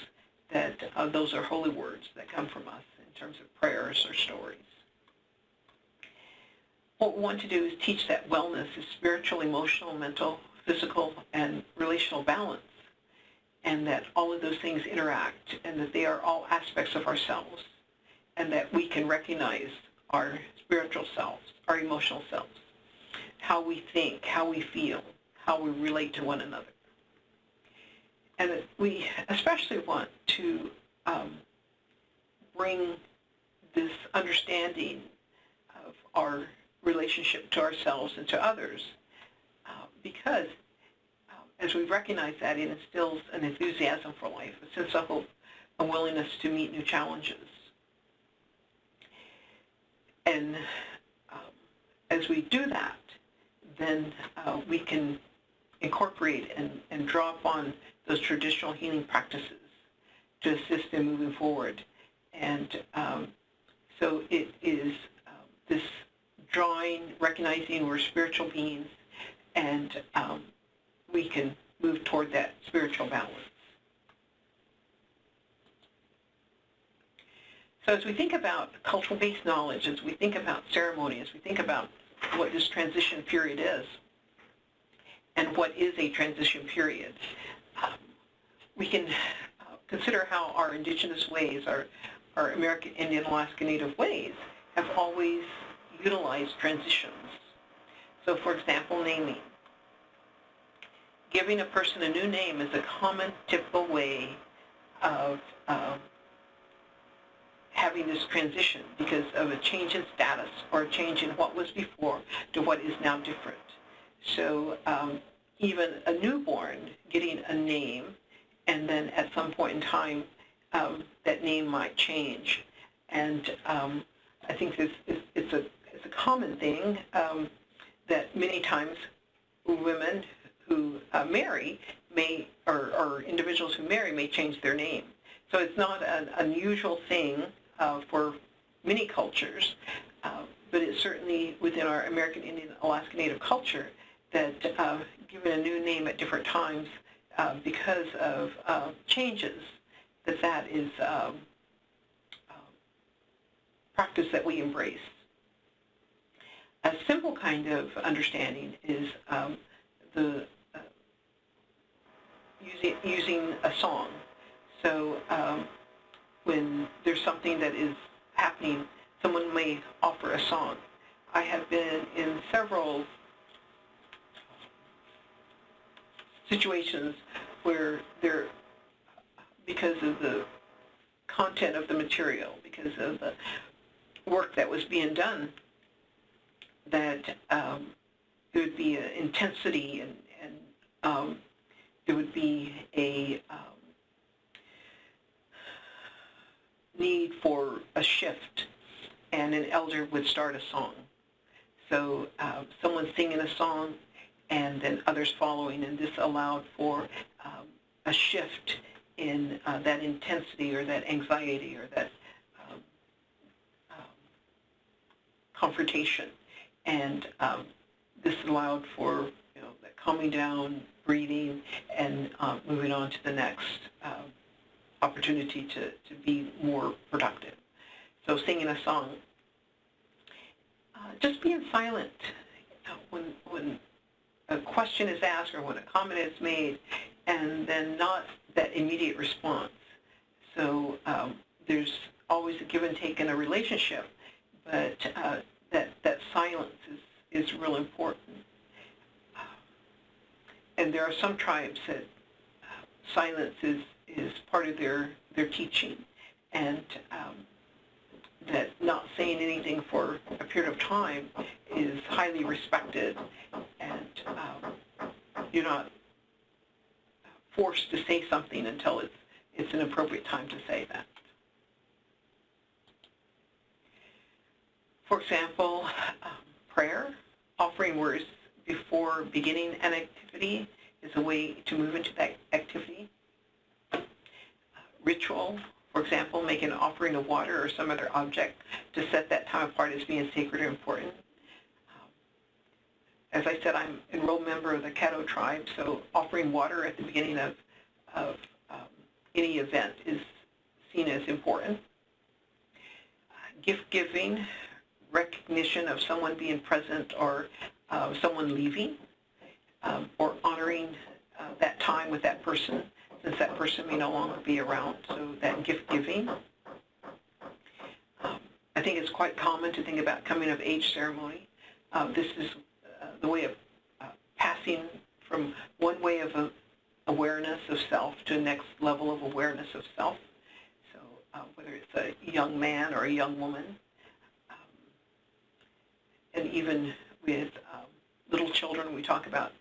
that those are holy words that come from us in terms of prayers or stories. What we want to do is teach that wellness is spiritual, emotional, mental, physical, and relational balance, and that all of those things interact, and that they are all aspects of ourselves, and that we can recognize our spiritual selves, our emotional selves, how we think, how we feel, how we relate to one another. And that we especially want to bring this understanding of our relationship to ourselves and to others, because as we recognize that, it instills an enthusiasm for life, a sense of hope, a willingness to meet new challenges. And as we do that, then we can incorporate and draw upon those traditional healing practices to assist in moving forward. And so it is this drawing, recognizing we're spiritual beings, and we can move toward that spiritual balance. So as we think about cultural-based knowledge, as we think about ceremony, as we think about what this transition period is, and what is a transition period, we can consider how our indigenous ways, our American Indian Alaska Native ways, have always utilized transitions. So for example, naming. Giving a person a new name is a common, typical way of having this transition because of a change in status or a change in what was before to what is now different. So even a newborn getting a name, and then at some point in time, that name might change. And I think it's a common thing that many times women who marry may, or individuals who marry may change their name. So it's not an unusual thing for many cultures, but it's certainly within our American Indian Alaska Native culture that given a new name at different times because of changes, that is practice that we embrace. A simple kind of understanding is the using a song. So when there's something that is happening, someone may offer a song. I have been in several situations where because of the content of the material, because of the work that was being done, that there would be an intensity and there would be a need for a shift, and an elder would start a song. So someone singing a song and then others following, and this allowed for a shift in that intensity or that anxiety or that confrontation. And this allowed for that calming down, breathing, and moving on to the next opportunity to be more productive. So singing a song. Just being silent when a question is asked or when a comment is made, and then not that immediate response. So there's always a give and take in a relationship, but that silence is real important. And there are some tribes that silence is part of their teaching, and that not saying anything for a period of time is highly respected, and you're not forced to say something until it's an appropriate time to say that. For example, prayer, offering words before beginning an activity is a way to move into that activity. Ritual, for example, making an offering of water or some other object to set that time apart as being sacred or important. As I said, I'm an enrolled member of the Caddo tribe, so offering water at the beginning of any event is seen as important. Gift giving, recognition of someone being present or someone leaving, or honoring that time with that person, since that person may no longer be around, so that gift giving. I think it's quite common to think about coming of age ceremony. This is the way of passing from one way of awareness of self to the next level of awareness of self. So whether it's a young man or a young woman, and even with little children, we talk about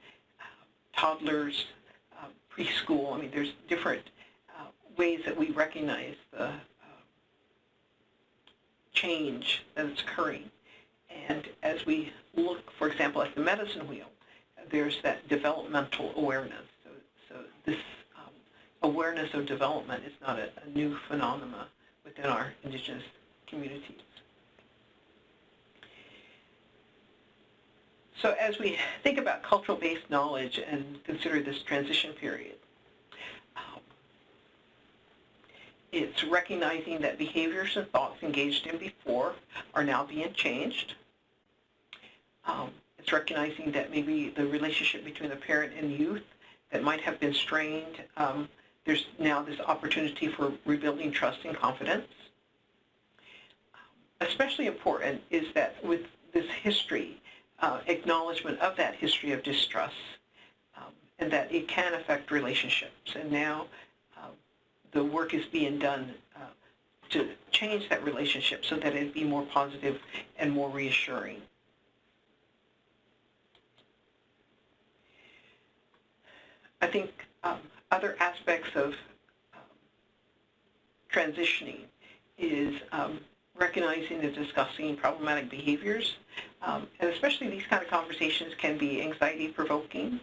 toddlers, preschool. I mean, there's different ways that we recognize the change that is occurring. And as we look, for example, at the medicine wheel, there's that developmental awareness. So this awareness of development is not a new phenomena within our indigenous communities. So as we think about cultural-based knowledge and consider this transition period, it's recognizing that behaviors and thoughts engaged in before are now being changed. It's recognizing that maybe the relationship between the parent and youth that might have been strained, there's now this opportunity for rebuilding trust and confidence. Especially important is that with this history, acknowledgement of that history of distrust, and that it can affect relationships. And now the work is being done to change that relationship so that it be more positive and more reassuring. I think other aspects of transitioning is recognizing and discussing problematic behaviors, and especially these kind of conversations can be anxiety-provoking.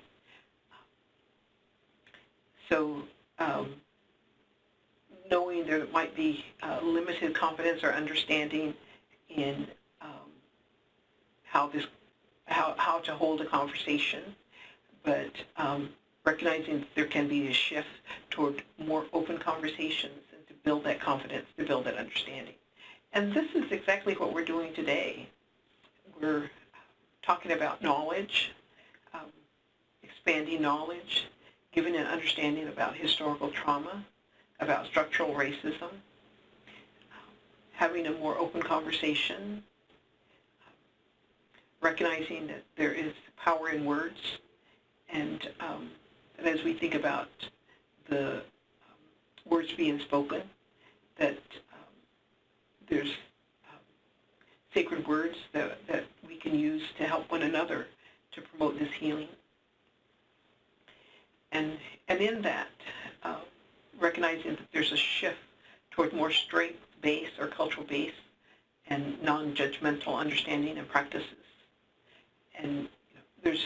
So knowing there might be limited confidence or understanding in how this how to hold a conversation, but recognizing that there can be a shift toward more open conversations and to build that confidence, to build that understanding. And this is exactly what we're doing today. We're talking about knowledge, expanding knowledge, giving an understanding about historical trauma, about structural racism, having a more open conversation, recognizing that there is power in words, and as we think about the words being spoken, that there's sacred words that we can use to help one another to promote this healing. And in that, recognizing that there's a shift toward more strength-based or cultural-based and non-judgmental understanding and practices. And there's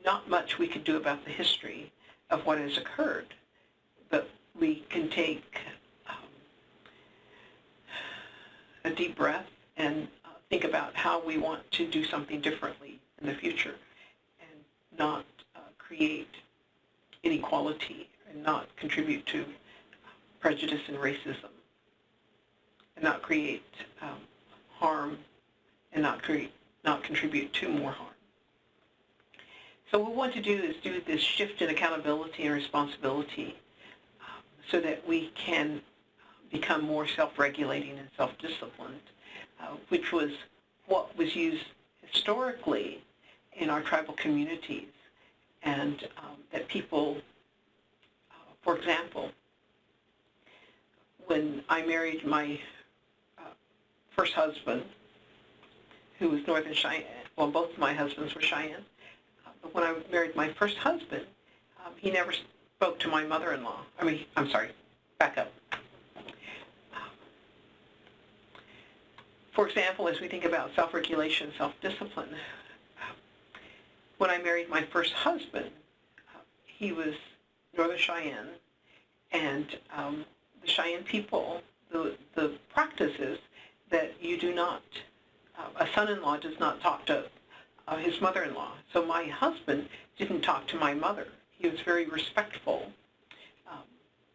not much we could do about the history of what has occurred, but we can take a deep breath and think about how we want to do something differently in the future and not create inequality and not contribute to prejudice and racism, and not create harm and not contribute to more harm. So what we want to do is do this shift in accountability and responsibility so that we can become more self-regulating and self-disciplined, which was what was used historically in our tribal communities, and that people, for example, when I married my first husband, who was Northern Cheyenne, well, both of my husbands were Cheyenne, but when I married my first husband, he never spoke to my mother-in-law. I'm sorry, back up. For example, as we think about self-regulation, self-discipline, when I married my first husband, he was Northern Cheyenne, and the Cheyenne people, the practice is that you do not, a son-in-law does not talk to his mother-in-law. So my husband didn't talk to my mother. He was very respectful.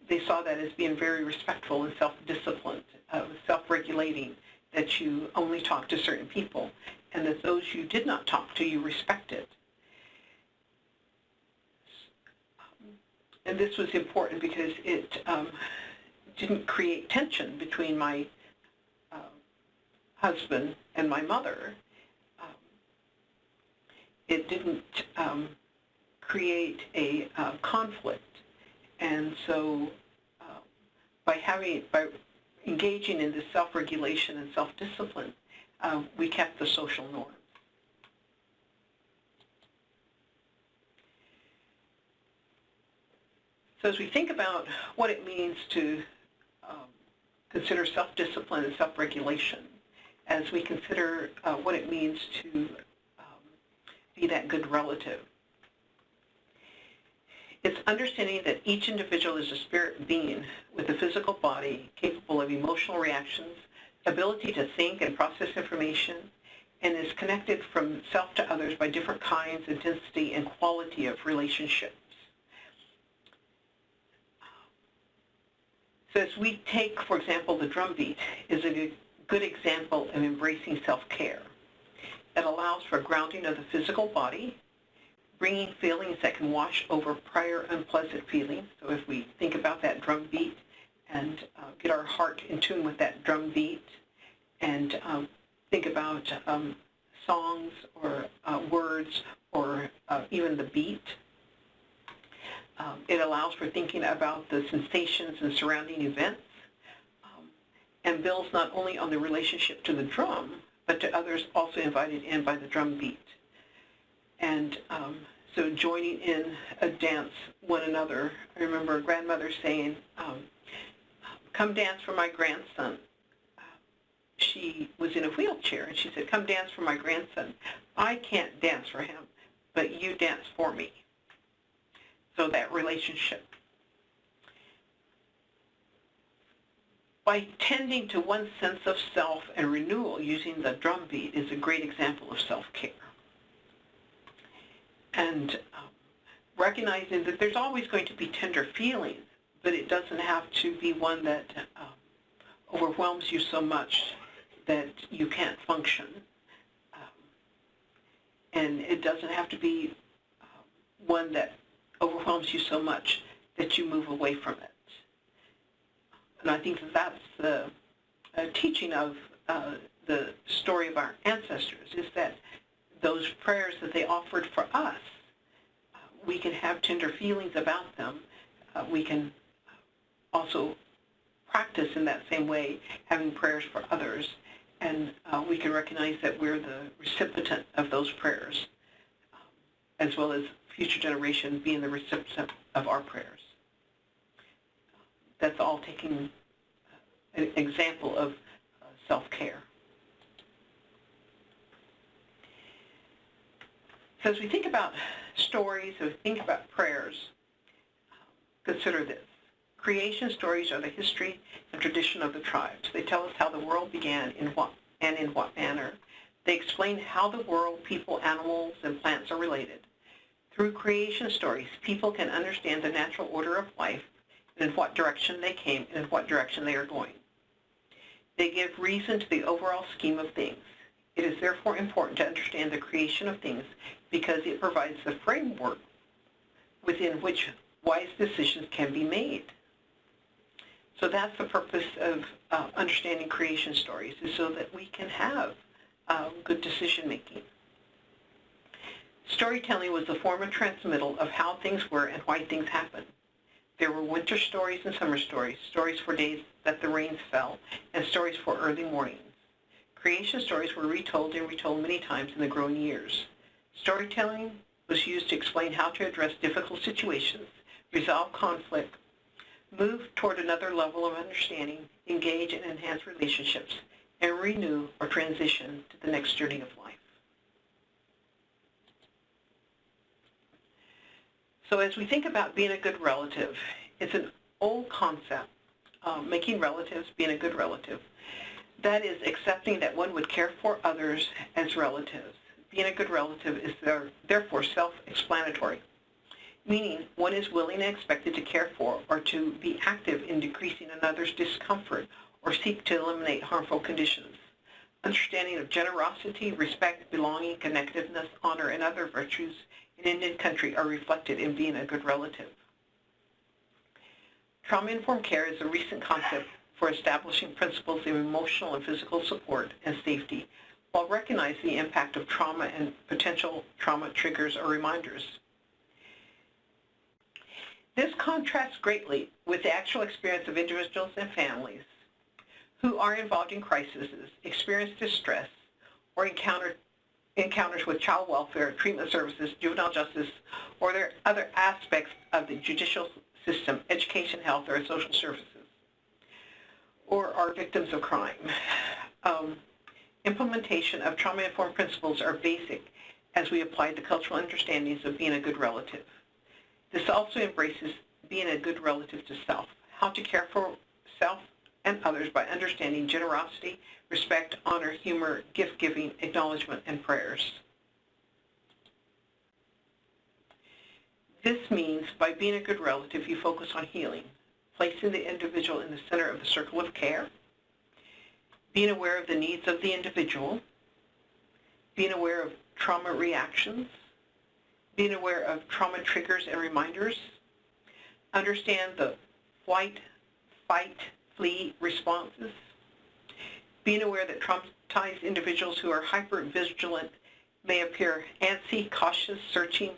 They saw that as being very respectful and self-disciplined, self-regulating, that you only talk to certain people, and that those you did not talk to, you respected. And this was important because it didn't create tension between my husband and my mother. It didn't create a conflict. And so by engaging in this self-regulation and self-discipline, we kept the social norms. So as we think about what it means to consider self-discipline and self-regulation, as we consider what it means to be that good relative, it's understanding that each individual is a spirit being with a physical body capable of emotional reactions, ability to think and process information, and is connected from self to others by different kinds, intensity, and quality of relationships. So as we take, for example, the drum beat is a good example of embracing self-care. It allows for grounding of the physical body, bringing feelings that can wash over prior unpleasant feelings. So if we think about that drum beat and get our heart in tune with that drum beat, and think about songs or words or even the beat, it allows for thinking about the sensations and surrounding events, and builds not only on the relationship to the drum, but to others also invited in by the drum beat. And so joining in a dance one another. I remember a grandmother saying, come dance for my grandson. She was in a wheelchair, and she said, come dance for my grandson. I can't dance for him, but you dance for me. So that relationship. By tending to one's sense of self and renewal using the drum beat is a great example of self-care. and recognizing that there's always going to be tender feelings, but it doesn't have to be one that overwhelms you so much that you can't function. And it doesn't have to be one that overwhelms you so much that you move away from it. And I think that's the teaching of the story of our ancestors, is that those prayers that they offered for us, we can have tender feelings about them. We can also practice in that same way, having prayers for others, and we can recognize that we're the recipient of those prayers, as well as future generations being the recipient of our prayers. That's all taking an example of self-care. So as we think about stories, as we think about prayers, consider this. Creation stories are the history and tradition of the tribes. They tell us how the world began in what manner. They explain how the world, people, animals, and plants are related. Through creation stories, people can understand the natural order of life and in what direction they came and in what direction they are going. They give reason to the overall scheme of things. It is therefore important to understand the creation of things because it provides the framework within which wise decisions can be made. So that's the purpose of understanding creation stories, is so that we can have good decision making. Storytelling was the form of transmittal of how things were and why things happened. There were winter stories and summer stories, stories for days that the rains fell, and stories for early mornings. Creation stories were retold and retold many times in the growing years. Storytelling was used to explain how to address difficult situations, resolve conflict, move toward another level of understanding, engage and enhance relationships, and renew or transition to the next journey of life. So as we think about being a good relative, it's an old concept, making relatives, being a good relative. That is accepting that one would care for others as relatives. Being a good relative is therefore self-explanatory, meaning one is willing and expected to care for or to be active in decreasing another's discomfort or seek to eliminate harmful conditions. Understanding of generosity, respect, belonging, connectedness, honor, and other virtues in Indian country are reflected in being a good relative. Trauma-informed care is a recent concept for establishing principles of emotional and physical support and safety, while recognizing the impact of trauma and potential trauma triggers or reminders. This contrasts greatly with the actual experience of individuals and families who are involved in crises, experience distress, or encounters with child welfare, treatment services, juvenile justice, or their other aspects of the judicial system, education, health, or social services, or are victims of crime. Implementation of trauma-informed principles are basic as we apply the cultural understandings of being a good relative. This also embraces being a good relative to self, how to care for self and others by understanding generosity, respect, honor, humor, gift-giving, acknowledgement, and prayers. This means by being a good relative, you focus on healing, placing the individual in the center of the circle of care, being aware of the needs of the individual, being aware of trauma reactions, being aware of trauma triggers and reminders, understand the flight, fight, flee responses, being aware that traumatized individuals who are hypervigilant may appear antsy, cautious, searching,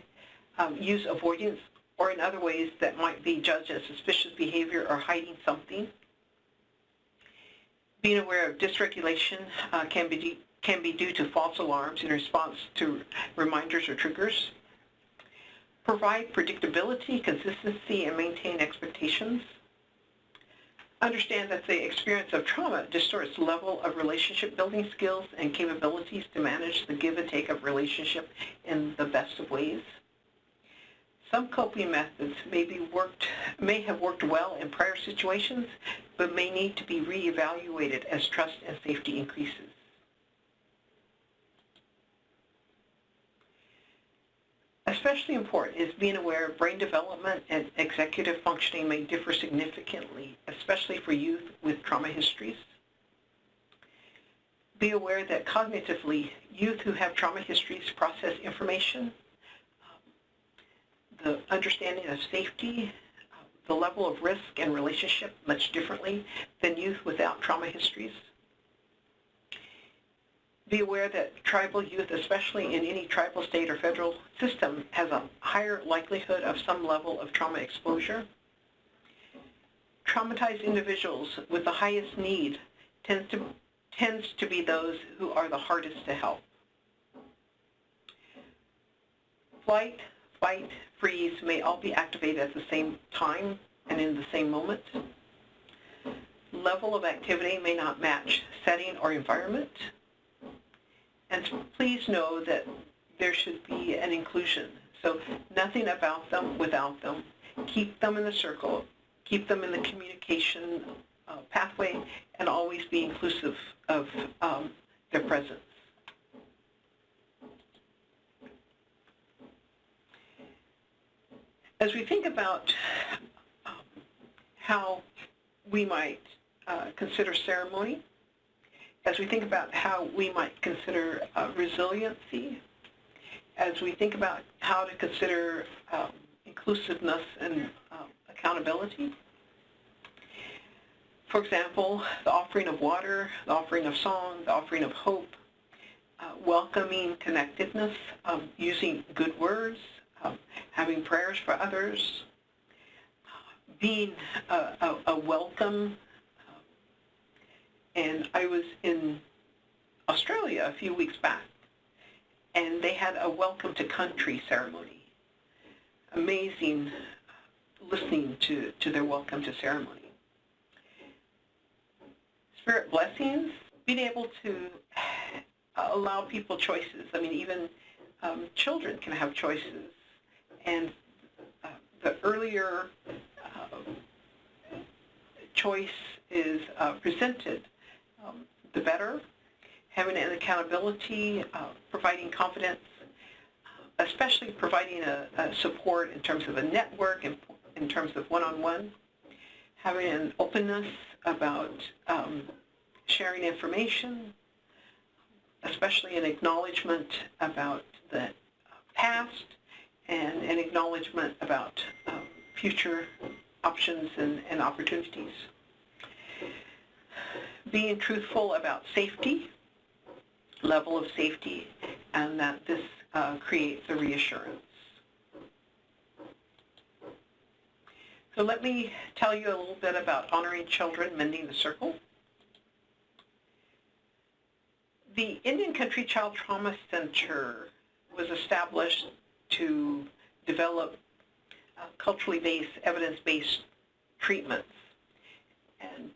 use avoidance, or in other ways that might be judged as suspicious behavior or hiding something. Being aware of dysregulation can be due to false alarms in response to reminders or triggers. Provide predictability, consistency, and maintain expectations. Understand that the experience of trauma distorts the level of relationship building skills and capabilities to manage the give and take of relationship in the best of ways. Some coping methods may have worked well in prior situations, but may need to be reevaluated as trust and safety increases. especially important is being aware brain development and executive functioning may differ significantly, especially for youth with trauma histories. Be aware that cognitively, youth who have trauma histories process information, the understanding of safety, the level of risk and relationship much differently than youth without trauma histories. Be aware that tribal youth, especially in any tribal, state, or federal system, has a higher likelihood of some level of trauma exposure. Traumatized individuals with the highest need tends to be those who are the hardest to help. Flight, fight, freeze may all be activated at the same time and in the same moment. Level of activity may not match setting or environment. And please know that there should be an inclusion. So nothing about them without them. Keep them in the circle. Keep them in the communication pathway, and always be inclusive of their presence. As we think about how we might consider ceremony, as we think about how we might consider resiliency, as we think about how to consider inclusiveness and accountability. For example, the offering of water, the offering of song, the offering of hope, welcoming connectedness, using good words, having prayers for others, being a welcome. And I was in Australia a few weeks back, and they had a welcome to country ceremony. Amazing listening to their welcome to ceremony. Spirit blessings, being able to allow people choices. I mean, even children can have choices. And the earlier choice is presented, the better. Having an accountability, providing confidence, especially providing a support in terms of a network, in terms of one-on-one. Having an openness about sharing information, especially an acknowledgement about the past and an acknowledgement about future options and opportunities. Being truthful about safety, level of safety, and that this creates a reassurance. So let me tell you a little bit about honoring children, mending the circle. The Indian Country Child Trauma Center was established to develop culturally based, evidence-based treatments. And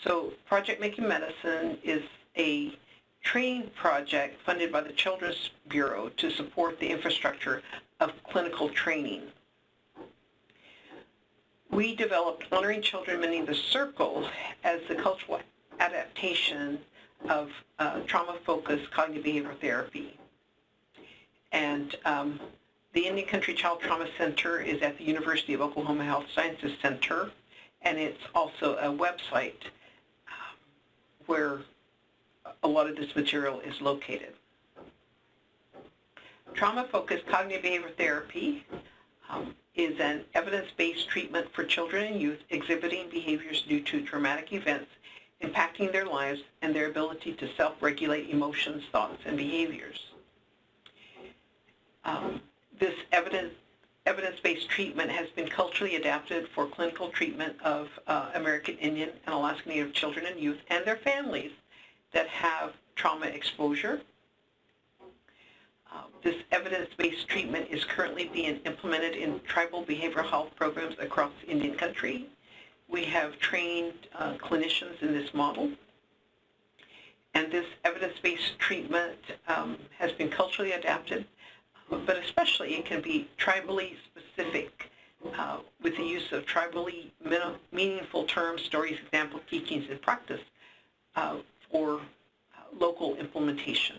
so Project Making Medicine is a training project funded by the Children's Bureau to support the infrastructure of clinical training. We developed Honoring Children, Mending the Circle as the cultural adaptation of trauma-focused cognitive behavioral therapy. And the Indian Country Child Trauma Center is at the University of Oklahoma Health Sciences Center, and it's also a website where a lot of this material is located. Trauma-focused cognitive behavioral therapy is an evidence-based treatment for children and youth exhibiting behaviors due to traumatic events impacting their lives and their ability to self-regulate emotions, thoughts, and behaviors. This evidence-based treatment has been culturally adapted for clinical treatment of American Indian and Alaska Native children and youth and their families that have trauma exposure. This evidence-based treatment is currently being implemented in tribal behavioral health programs across Indian country. We have trained clinicians in this model. And this evidence-based treatment has been culturally adapted, but especially it can be tribally specific with the use of tribally meaningful terms, stories, examples, teachings, and practice for local implementation.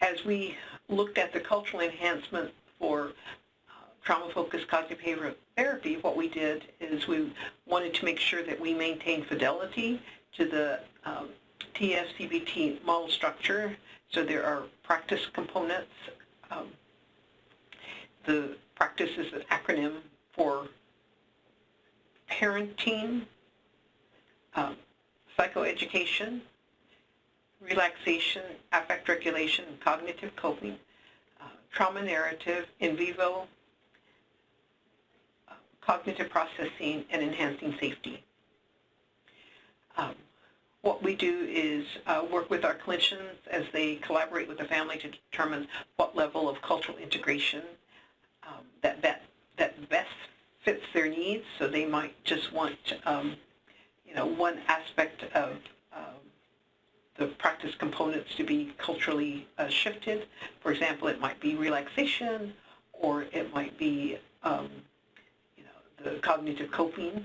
As we looked at the cultural enhancement for trauma-focused cognitive behavioral therapy, what we did is we wanted to make sure that we maintain fidelity to the TFCBT model structure. So there are practice components. The practice is an acronym for parenting, psychoeducation, relaxation, affect regulation, and cognitive coping, trauma narrative, in vivo, cognitive processing, and enhancing safety. What we do is work with our clinicians as they collaborate with the family to determine what level of cultural integration that best fits their needs. So they might just want, one aspect of the practice components to be culturally shifted. For example, it might be relaxation, or it might be, the cognitive coping,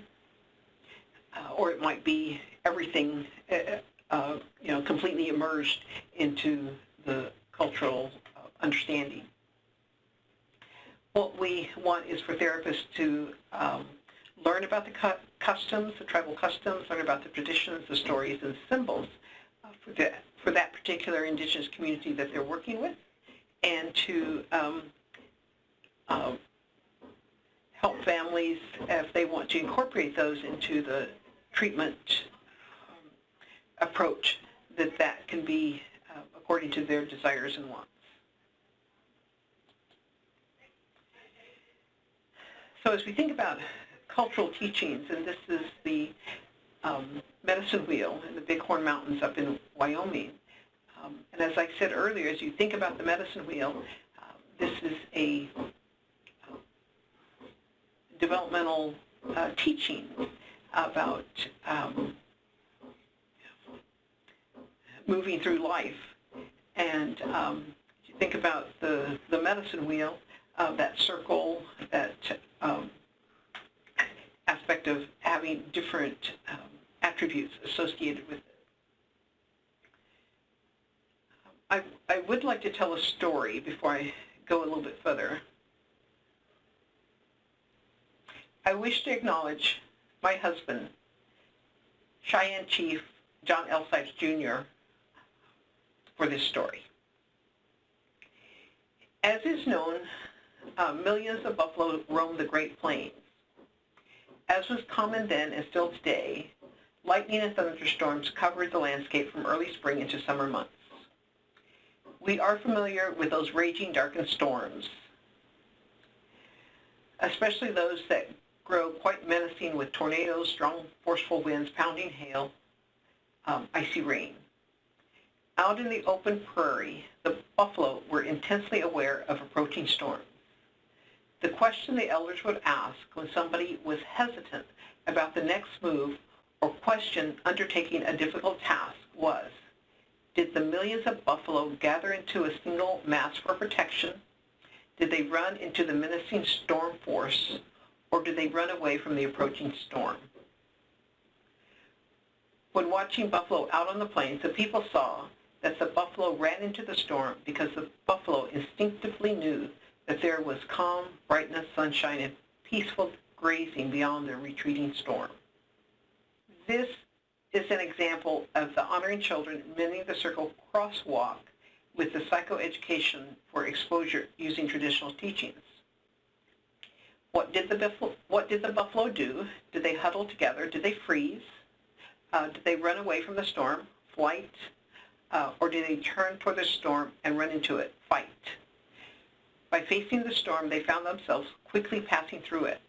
or it might be everything, completely immersed into the cultural understanding. What we want is for therapists to learn about the customs, the tribal customs, learn about the traditions, the stories, and symbols for that particular indigenous community that they're working with, and to help families if they want to incorporate those into the treatment approach, that can be according to their desires and wants. So as we think about cultural teachings, and this is the medicine wheel in the Bighorn Mountains up in Wyoming, and as I said earlier, as you think about the medicine wheel, this is a developmental teaching about moving through life. And you think about the medicine wheel, that circle, that aspect of having different attributes associated with it. I would like to tell a story before I go a little bit further. I wish to acknowledge my husband, Cheyenne Chief John L. Sipes Jr., for this story. As is known, millions of buffalo roam the Great Plains. As was common then and still today, lightning and thunderstorms covered the landscape from early spring into summer months. We are familiar with those raging, darkened storms, especially those that grow quite menacing with tornadoes, strong, forceful winds, pounding hail, icy rain. Out in the open prairie, the buffalo were intensely aware of approaching storms. The question the elders would ask when somebody was hesitant about the next move or question undertaking a difficult task was, did the millions of buffalo gather into a single mass for protection? Did they run into the menacing storm force, or did they run away from the approaching storm? When watching buffalo out on the plains, the people saw that the buffalo ran into the storm because the buffalo instinctively knew that there was calm, brightness, sunshine, and peaceful grazing beyond the retreating storm. This is an example of the Honoring Children Mending the Circle crosswalk with the psychoeducation for exposure using traditional teachings. What did the buffalo do? Did they huddle together? Did they freeze? Did they run away from the storm, flight? Or did they turn toward the storm and run into it, fight? By facing the storm, they found themselves quickly passing through it.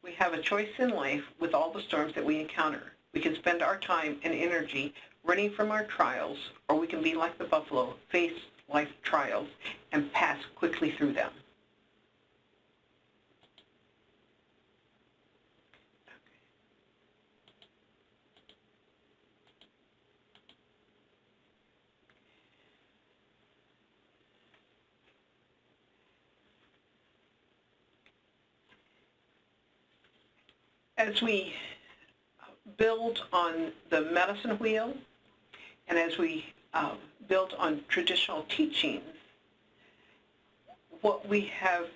We have a choice in life with all the storms that we encounter. We can spend our time and energy running from our trials, or we can be like the buffalo, face life trials, and pass quickly through them. As we build on the medicine wheel, and as we built on traditional teachings, what we have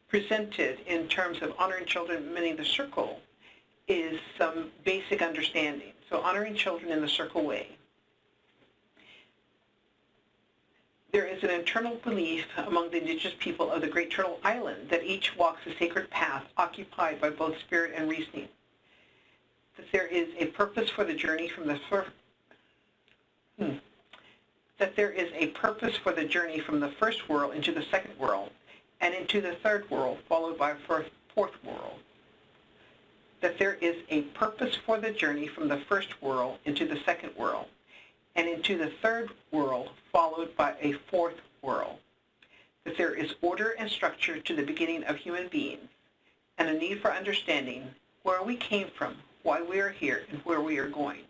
presented in terms of honoring children, mending the circle, is some basic understanding. So honoring children in the circle way. There is an internal belief among the indigenous people of the Great Turtle Island that each walks a sacred path occupied by both spirit and reasoning. That there is a purpose for the journey from the first world into the second world and into the third world, followed by a fourth world. That there is a purpose for the journey from the first world into the second world and into the third world, followed by a fourth world. That there is order and structure to the beginning of human beings and a need for understanding where we came from, why we are here, and where we are going.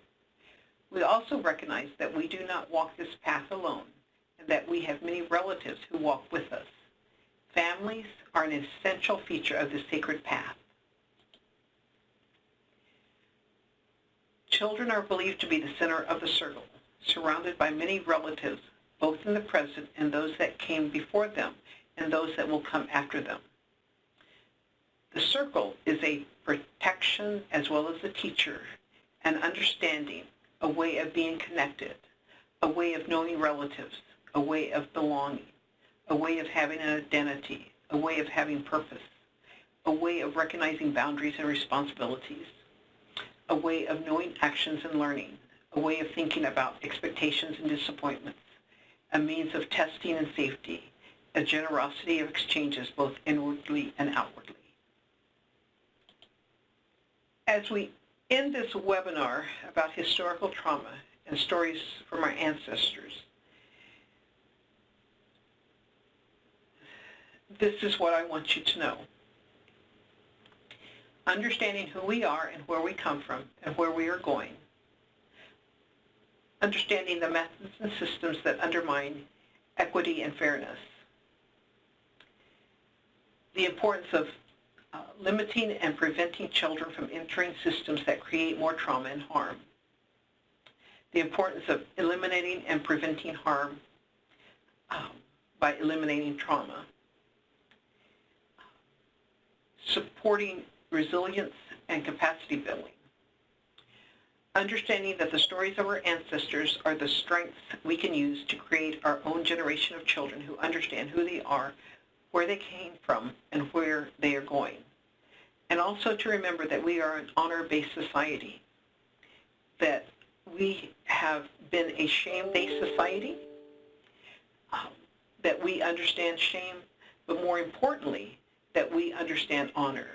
We also recognize that we do not walk this path alone and that we have many relatives who walk with us. Families are an essential feature of this sacred path. Children are believed to be the center of the circle, surrounded by many relatives, both in the present and those that came before them and those that will come after them. The circle is a protection as well as a teacher, an understanding, a way of being connected, a way of knowing relatives, a way of belonging, a way of having an identity, a way of having purpose, a way of recognizing boundaries and responsibilities, a way of knowing actions and learning, a way of thinking about expectations and disappointments, a means of testing and safety, a generosity of exchanges both inwardly and outwardly. As we end this webinar about historical trauma and stories from our ancestors, this is what I want you to know. Understanding who we are and where we come from and where we are going. Understanding the methods and systems that undermine equity and fairness. The importance of limiting and preventing children from entering systems that create more trauma and harm. The importance of eliminating and preventing harm by eliminating trauma. Supporting resilience and capacity building. Understanding that the stories of our ancestors are the strengths we can use to create our own generation of children who understand who they are, where they came from, and where they are going. And also to remember that we are an honor-based society, that we have been a shame-based society, that we understand shame, but more importantly, that we understand honor,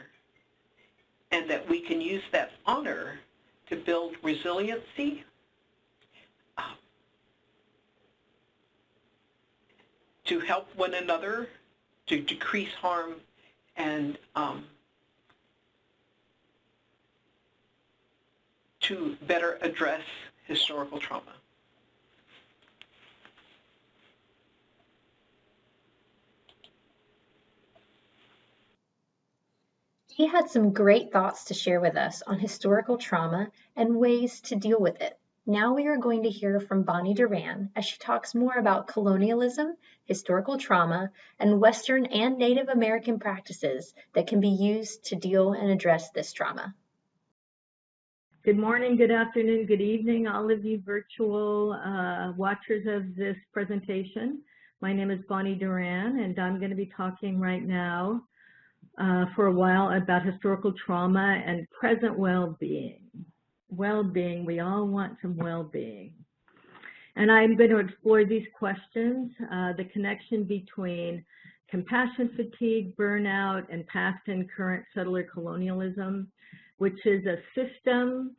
and that we can use that honor to build resiliency, to help one another, to decrease harm, and to better address historical trauma. Dee had some great thoughts to share with us on historical trauma and ways to deal with it. Now we are going to hear from Bonnie Duran as she talks more about colonialism, historical trauma, and Western and Native American practices that can be used to deal and address this trauma. Good morning, good afternoon, good evening, all of you virtual watchers of this presentation. My name is Bonnie Duran, and I'm going to be talking right now for a while about historical trauma and present well-being. Well-being, we all want some well-being. And I'm going to explore these questions, the connection between compassion fatigue, burnout, and past and current settler colonialism, which is a system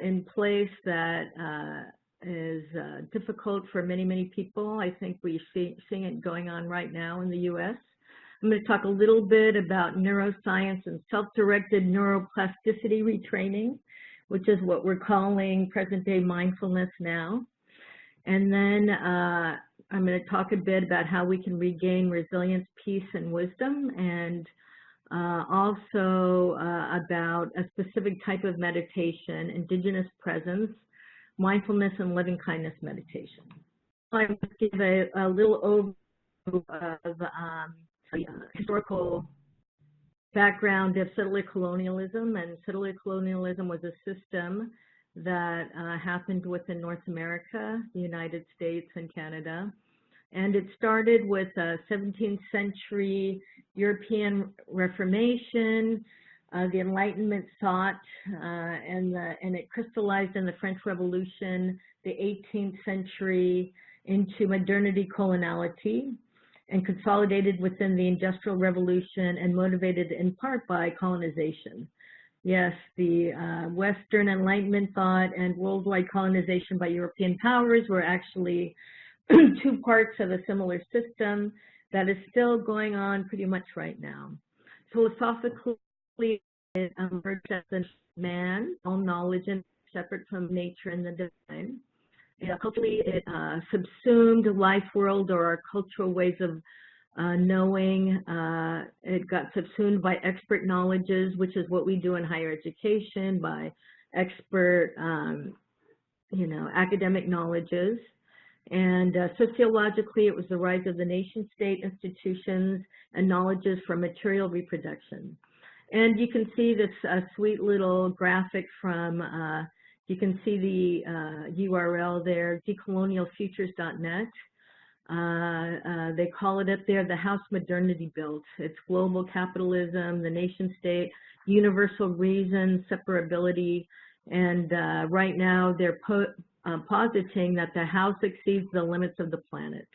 in place that is difficult for many, many people. I think we're seeing it going on right now in the U.S. I'm going to talk a little bit about neuroscience and self-directed neuroplasticity retraining, which is what we're calling present-day mindfulness now. And then I'm going to talk a bit about how we can regain resilience, peace, and wisdom, and also about a specific type of meditation, indigenous presence, mindfulness, and loving kindness meditation. I must give a little overview of historical background of settler colonialism. And settler colonialism was a system that happened within North America, the United States, and Canada. And it started with 17th century European Reformation, the Enlightenment thought, and it crystallized in the French Revolution, the 18th century, into modernity coloniality, and consolidated within the Industrial Revolution and motivated in part by colonization. Yes, the Western Enlightenment thought and worldwide colonization by European powers were actually two parts of a similar system that is still going on pretty much right now. Philosophically, it emerged as a man, all knowledge and separate from nature and the divine. Culturally, it subsumed life world or our cultural ways of knowing. It got subsumed by expert knowledges, which is what we do in higher education, by expert, academic knowledges. And sociologically, it was the rise of the nation-state institutions and knowledges for material reproduction. And you can see this sweet little graphic from, you can see the URL there, decolonialfutures.net. They call it up there the house modernity built. It's global capitalism, the nation-state, universal reason, separability, and right now they're positing that the house exceeds the limits of the planet,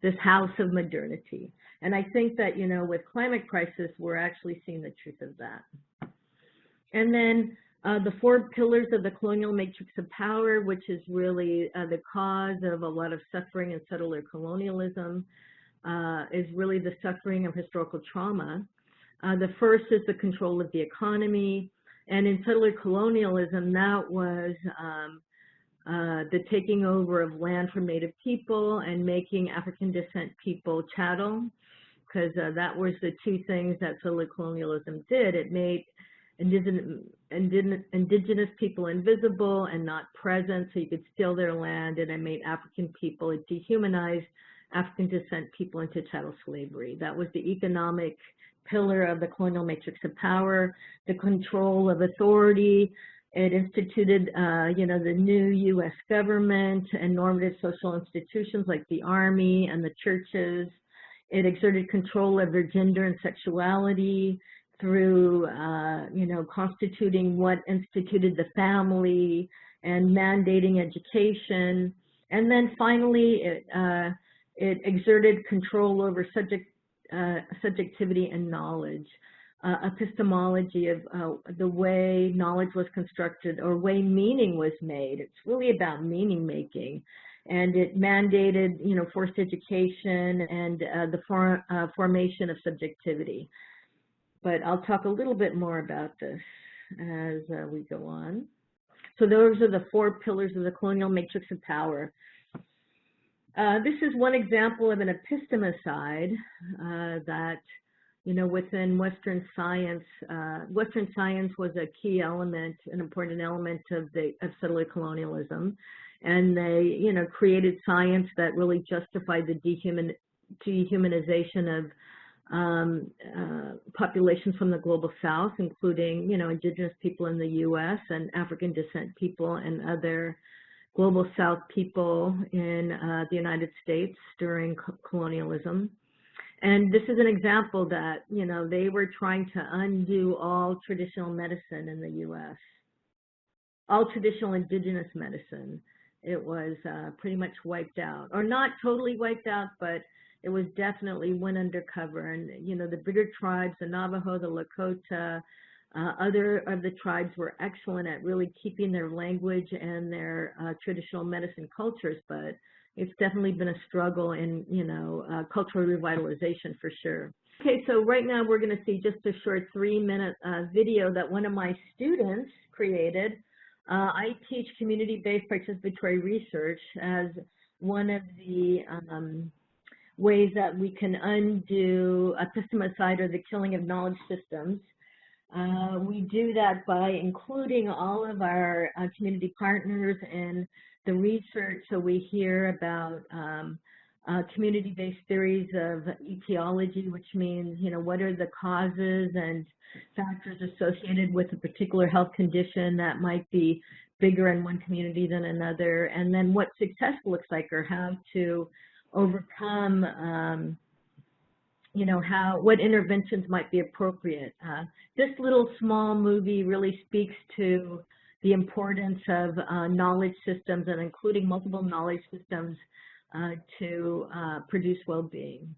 this house of modernity. And I think that, with climate crisis, we're actually seeing the truth of that. And then the four pillars of the colonial matrix of power, which is really the cause of a lot of suffering in settler colonialism, is really the suffering of historical trauma. The first is the control of the economy. And in settler colonialism, that was the taking over of land from Native people and making African descent people chattel, because that was the two things that settler colonialism did. It made indigenous people invisible and not present, so you could steal their land, and it made African people, it dehumanized African descent people into chattel slavery. That was the economic pillar of the colonial matrix of power, the control of authority. It instituted, the new U.S. government and normative social institutions like the army and the churches. It exerted control of their gender and sexuality through, constituting what instituted the family and mandating education. And then finally, it exerted control over subjectivity and knowledge. Epistemology of the way knowledge was constructed or way meaning was made. It's really about meaning making. And it mandated, forced education and the formation of subjectivity. But I'll talk a little bit more about this as we go on. So those are the four pillars of the colonial matrix of power. This is one example of an epistemicide that, within Western science was a key element, an important element of settler colonialism. And they, created science that really justified the dehumanization of populations from the global south, including, indigenous people in the U.S. and African descent people and other global south people in the United States during colonialism. And this is an example that, they were trying to undo all traditional medicine in the U.S., all traditional indigenous medicine. It was pretty much wiped out, or not totally wiped out, but it was definitely went undercover. And, the bigger tribes, the Navajo, the Lakota, other of the tribes were excellent at really keeping their language and their traditional medicine cultures, but it's definitely been a struggle in, cultural revitalization for sure. Okay, so right now we're going to see just a short 3-minute video that one of my students created. I teach community-based participatory research as one of the ways that we can undo epistemicide or the killing of knowledge systems. We do that by including all of our community partners in the research. So we hear about community-based theories of etiology, which means, what are the causes and factors associated with a particular health condition that might be bigger in one community than another, and then what success looks like or how to overcome what interventions might be appropriate. This little small movie really speaks to the importance of knowledge systems and including multiple knowledge systems to produce well-being.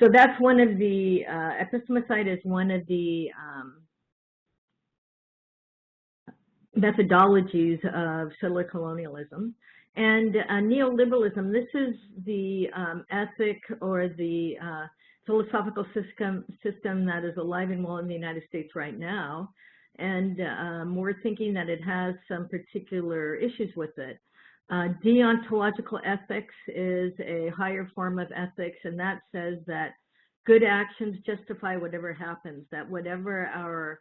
So that's one of the, epistemicide is one of the methodologies of settler colonialism. And neoliberalism, this is the ethic or the philosophical system that is alive and well in the United States right now. And we're thinking that it has some particular issues with it. Deontological ethics is a higher form of ethics, and that says that good actions justify whatever happens, that whatever our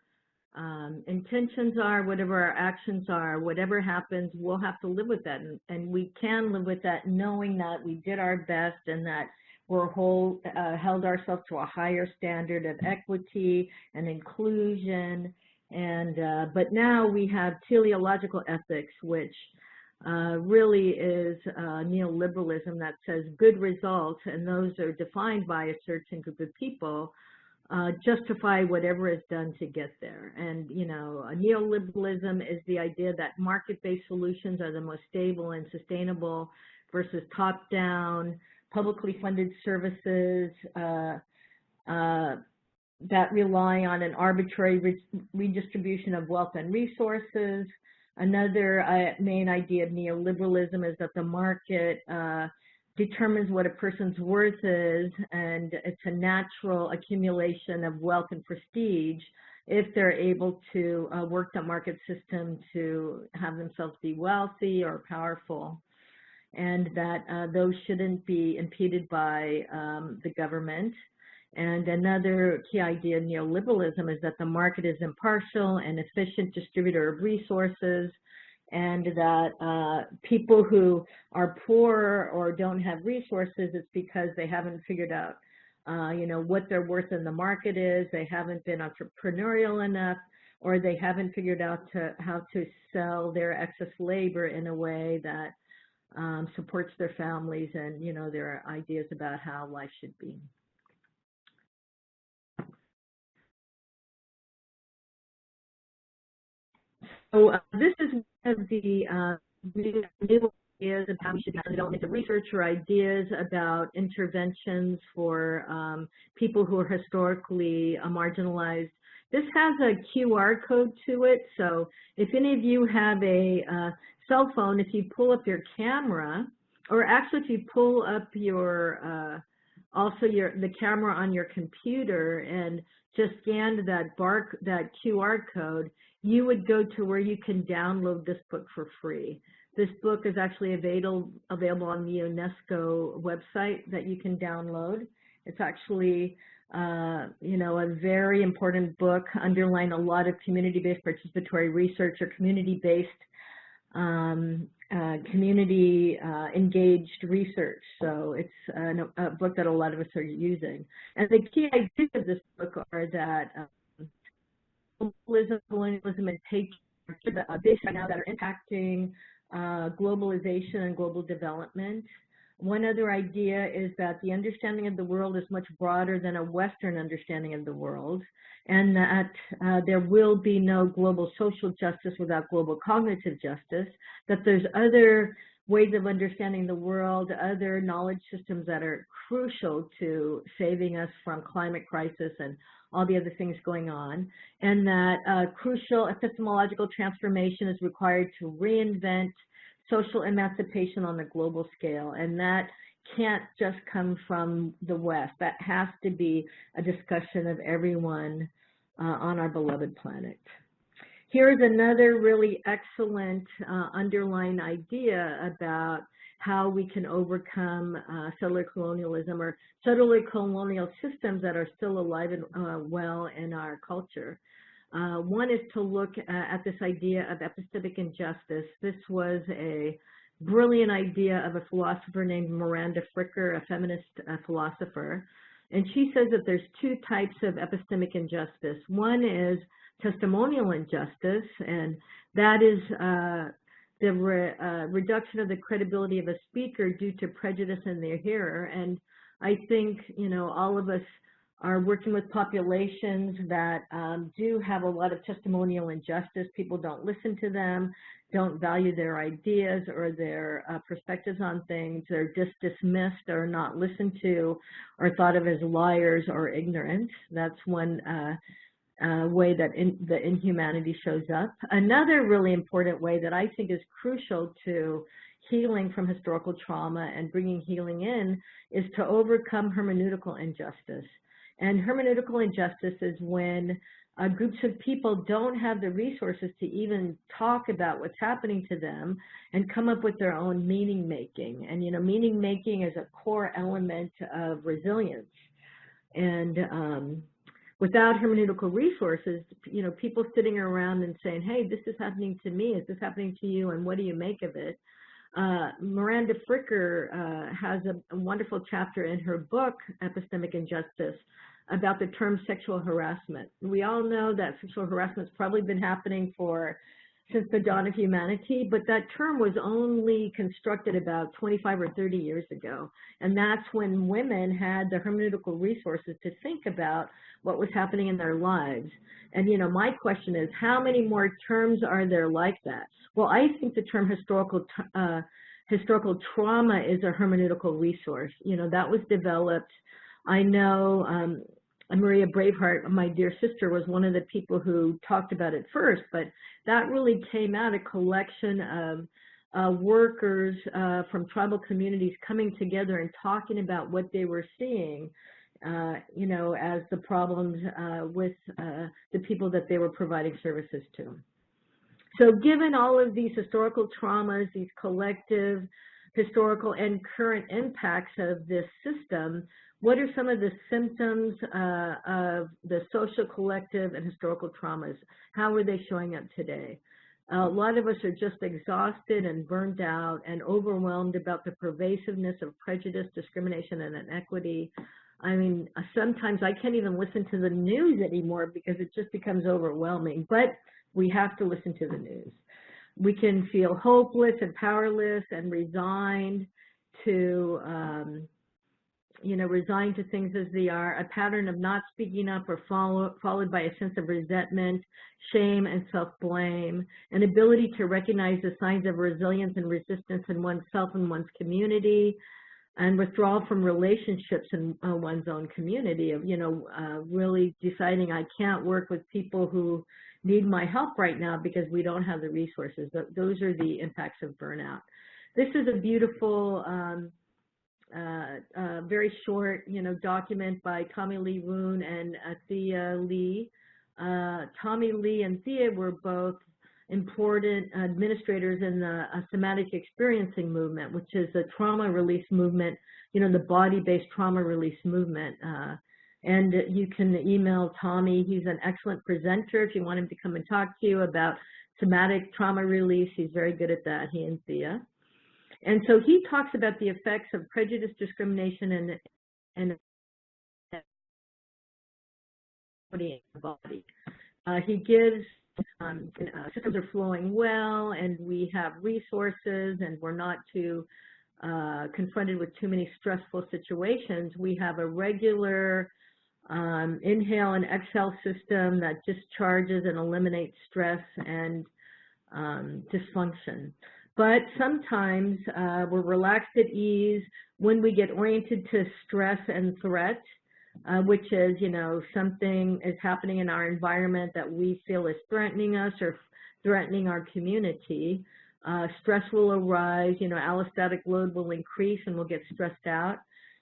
intentions are, whatever our actions are, whatever happens, we'll have to live with that. And we can live with that knowing that we did our best and that we're held ourselves to a higher standard of equity and inclusion But now we have teleological ethics, which really is neoliberalism that says good results, and those are defined by a certain group of people, justify whatever is done to get there. And, neoliberalism is the idea that market-based solutions are the most stable and sustainable versus top-down, publicly funded services that rely on an arbitrary redistribution of wealth and resources. Another main idea of neoliberalism is that the market determines what a person's worth is, and it's a natural accumulation of wealth and prestige if they're able to work the market system to have themselves be wealthy or powerful, and that those shouldn't be impeded by the government. And another key idea of neoliberalism is that the market is impartial and efficient distributor of resources, and that people who are poor or don't have resources, it's because they haven't figured out, what their worth in the market is, they haven't been entrepreneurial enough, or they haven't figured out how to sell their excess labor in a way that supports their families and, their ideas about how life should be. So this is one of the new ideas of how we should be developing research or ideas about interventions for people who are historically marginalized. This has a QR code to it, so if any of you have a cell phone, if you pull up your camera, or actually if you pull up your the camera on your computer and just scanned that QR code, you would go to where you can download this book for free. This book is actually available on the UNESCO website that you can download. It's actually, a very important book underlying a lot of community-based participatory research or community-based engaged research. So it's a book that a lot of us are using. And the key ideas of this book are that colonialism, and basic now that are impacting globalization and global development. One other idea is that the understanding of the world is much broader than a Western understanding of the world, and that there will be no global social justice without global cognitive justice, that there's other ways of understanding the world, other knowledge systems that are crucial to saving us from climate crisis and all the other things going on, and that crucial epistemological transformation is required to reinvent social emancipation on the global scale, and that can't just come from the West. That has to be a discussion of everyone on our beloved planet. Here's another really excellent underlying idea about how we can overcome settler colonialism or settler colonial systems that are still alive and well in our culture. One is to look at this idea of epistemic injustice. This was a brilliant idea of a philosopher named Miranda Fricker, a feminist philosopher. And she says that there's two types of epistemic injustice. One is testimonial injustice, and that is the reduction of the credibility of a speaker due to prejudice in their hearer. And I think, all of us are working with populations that do have a lot of testimonial injustice. People don't listen to them, don't value their ideas or their perspectives on things. They're just dismissed or not listened to or thought of as liars or ignorant. That's one way that the inhumanity shows up. Another really important way that I think is crucial to healing from historical trauma and bringing healing in is to overcome hermeneutical injustice. And hermeneutical injustice is when groups of people don't have the resources to even talk about what's happening to them and come up with their own meaning making. And, meaning making is a core element of resilience. And without hermeneutical resources, people sitting around and saying, hey, this is happening to me, is this happening to you, and what do you make of it? Miranda Fricker has a wonderful chapter in her book, Epistemic Injustice, about the term sexual harassment. We all know that sexual harassment's probably been happening since the dawn of humanity, but that term was only constructed about 25 or 30 years ago. And that's when women had the hermeneutical resources to think about what was happening in their lives. And, you know, my question is, how many more terms are there like that? Well, I think the term historical trauma is a hermeneutical resource. You know, that was developed. I know Maria Braveheart, my dear sister, was one of the people who talked about it first, but that really came out a collection of workers from tribal communities coming together and talking about what they were seeing, you know, as the problems with the people that they were providing services to. So given all of these historical traumas, these collective historical and current impacts of this system, what are some of the symptoms of the social, collective, and historical traumas? How are they showing up today? A lot of us are just exhausted and burned out and overwhelmed about the pervasiveness of prejudice, discrimination, and inequity. I mean, sometimes I can't even listen to the news anymore because it just becomes overwhelming, but we have to listen to the news. We can feel hopeless and powerless and resigned to, you know, resigned to things as they are, a pattern of not speaking up or followed by a sense of resentment, shame, and self-blame, an ability to recognize the signs of resilience and resistance in oneself and one's community, and withdrawal from relationships in one's own community, of, you know, really deciding I can't work with people who need my help right now because we don't have the resources. Those are the impacts of burnout. This is a beautiful, very short, you know, document by Tommy Lee Woon and Thea Lee. Tommy Lee and Thea were both important administrators in the somatic experiencing movement, which is a trauma release movement, you know, the body-based trauma release movement. And you can email Tommy. He's an excellent presenter if you want him to come and talk to you about somatic trauma release. He's very good at that, he and Thea. And so he talks about the effects of prejudice, discrimination, and in the body. He gives systems are flowing well, and we have resources, and we're not too confronted with too many stressful situations. We have a regular inhale and exhale system that discharges and eliminates stress and dysfunction. But sometimes we're relaxed at ease when we get oriented to stress and threat, which is, you know, something is happening in our environment that we feel is threatening us or threatening our community. Stress will arise, you know, allostatic load will increase and we'll get stressed out.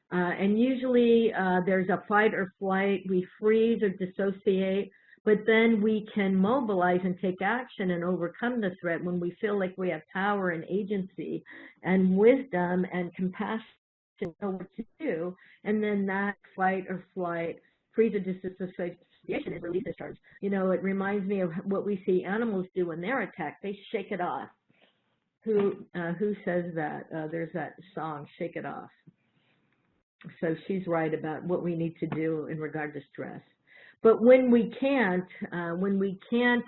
And usually there's a fight or flight, we freeze or dissociate, but then we can mobilize and take action and overcome the threat when we feel like we have power and agency and wisdom and compassion to know what to do. And then that fight or flight, freeze or dissociation is release discharge. You know, it reminds me of what we see animals do when they're attacked. They shake it off. Who says that? There's that song, Shake It Off. So she's right about what we need to do in regard to stress. But when we can't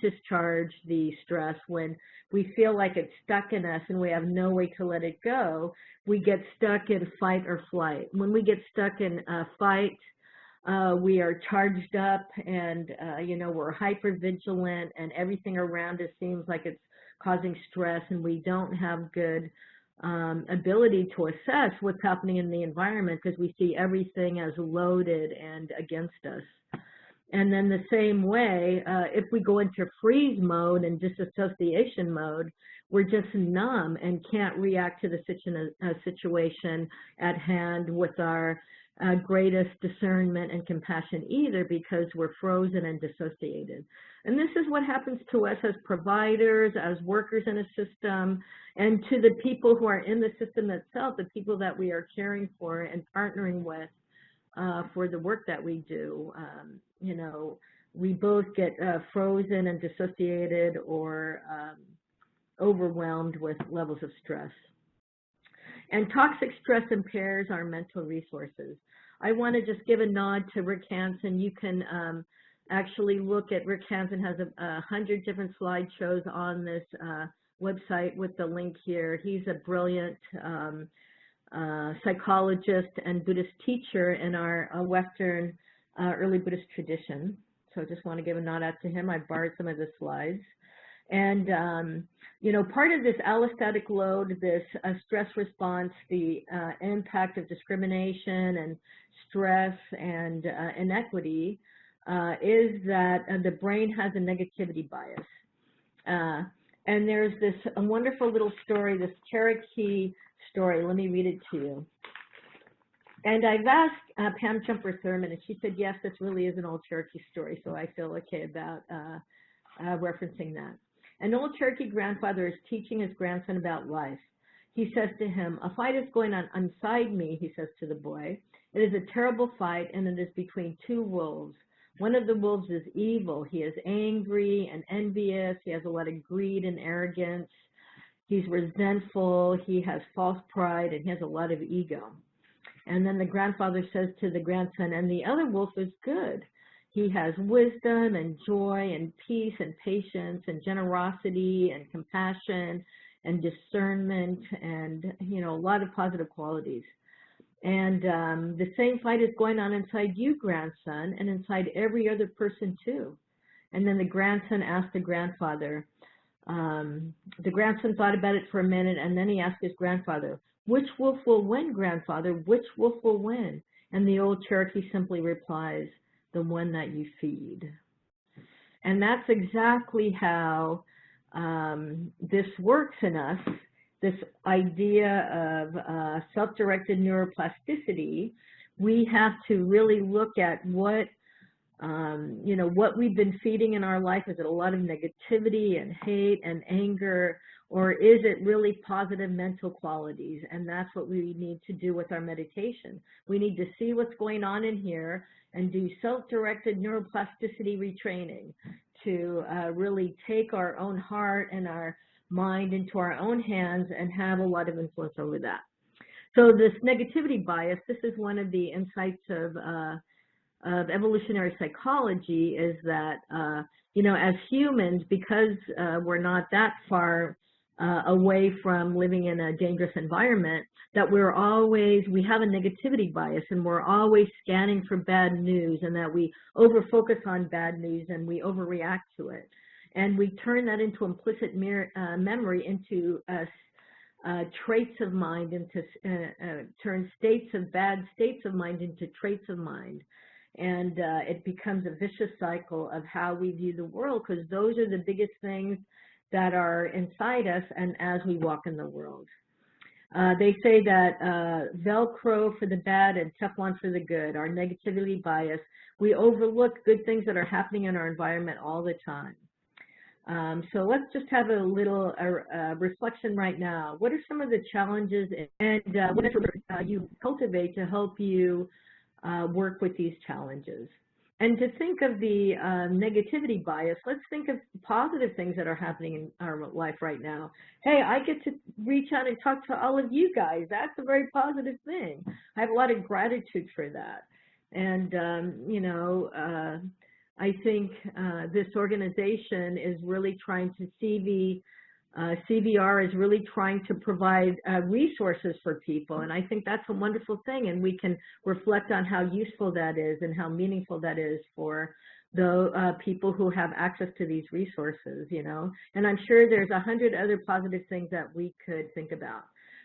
discharge the stress, when we feel like it's stuck in us and we have no way to let it go, we get stuck in fight or flight. When we get stuck in fight, we are charged up and, you know, we're hypervigilant and everything around us seems like it's causing stress, and we don't have good ability to assess what's happening in the environment because we see everything as loaded and against us. And then the same way, if we go into freeze mode and disassociation mode, we're just numb and can't react to the situation at hand with our greatest discernment and compassion either, because we're frozen and dissociated. And this is what happens to us as providers, as workers in a system, and to the people who are in the system itself, the people that we are caring for and partnering with for the work that we do. You know, we both get frozen and dissociated or overwhelmed with levels of stress. And toxic stress impairs our mental resources. I want to just give a nod to Rick Hansen. You can actually look at Rick Hansen has 100 different slideshows on this website with the link here. He's a brilliant psychologist and Buddhist teacher in our Western early Buddhist tradition. So I just want to give a nod out to him. I borrowed some of the slides. And, you know, part of this allostatic load, this stress response, the impact of discrimination and stress and inequity is that the brain has a negativity bias. And there's this wonderful little story, this Cherokee story. Let me read it to you. And I've asked Pam Jumper Thurman, and she said, yes, this really is an old Cherokee story, so I feel okay about referencing that. An old Cherokee grandfather is teaching his grandson about life. He says to him, a fight is going on inside me, he says to the boy. It is a terrible fight, and it is between two wolves. One of the wolves is evil. He is angry and envious. He has a lot of greed and arrogance. He's resentful. He has false pride, and he has a lot of ego. And then the grandfather says to the grandson, and the other wolf is good. He has wisdom and joy and peace and patience and generosity and compassion and discernment and, you know, a lot of positive qualities. And the same fight is going on inside you, grandson, and inside every other person too. And then the grandson asked the grandfather, the grandson thought about it for a minute, and then he asked his grandfather, which wolf will win, grandfather? Which wolf will win? And the old Cherokee simply replies, the one that you feed. And that's exactly how this works in us, this idea of self-directed neuroplasticity. We have to really look at what, you know, what we've been feeding in our life. Is it a lot of negativity and hate and anger, or is it really positive mental qualities? And that's what we need to do with our meditation. We need to see what's going on in here and do self-directed neuroplasticity retraining to really take our own heart and our mind into our own hands and have a lot of influence over that. So this negativity bias, this is one of the insights of evolutionary psychology, is that, you know, as humans, because we're not that far away from living in a dangerous environment, that we have a negativity bias, and we're always scanning for bad news, and that we over-focus on bad news and we overreact to it. And we turn that into implicit memory, into traits of mind, into turn bad states of mind into traits of mind. And it becomes a vicious cycle of how we view the world, because those are the biggest things that are inside us and as we walk in the world. They say that Velcro for the bad and Teflon for the good, our negativity bias. We overlook good things that are happening in our environment all the time. So let's just have a little reflection right now. What are some of the challenges, and what you cultivate to help you work with these challenges? And to think of the negativity bias, let's think of positive things that are happening in our life right now. Hey, I get to reach out and talk to all of you guys. That's a very positive thing. I have a lot of gratitude for that. And, you know, I think this organization is really trying to CVR is really trying to provide resources for people, and I think that's a wonderful thing, and we can reflect on how useful that is and how meaningful that is for the people who have access to these resources, you know. And I'm sure there's 100 other positive things that we could think about.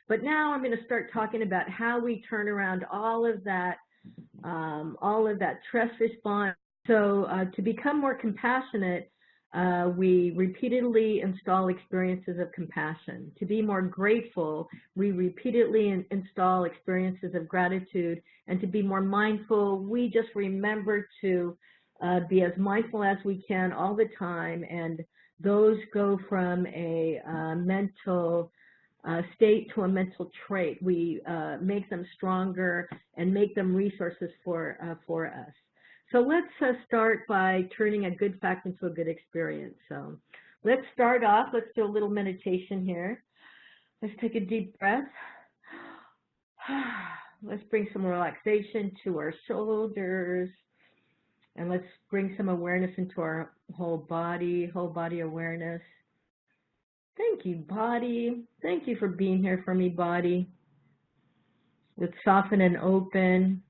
But now I'm going to start talking about how we turn around all of that stress response. So to become more compassionate, we repeatedly install experiences of compassion. To be more grateful, we repeatedly install experiences of gratitude. And to be more mindful, we just remember to be as mindful as we can all the time. And those go from a mental state to a mental trait. We make them stronger and make them resources for us. So let's start by turning a good fact into a good experience. So let's start off. Let's do a little meditation here. Let's take a deep breath. Let's bring some relaxation to our shoulders, and let's bring some awareness into our whole body awareness. Thank you, body. Thank you for being here for me, body. Let's soften and open.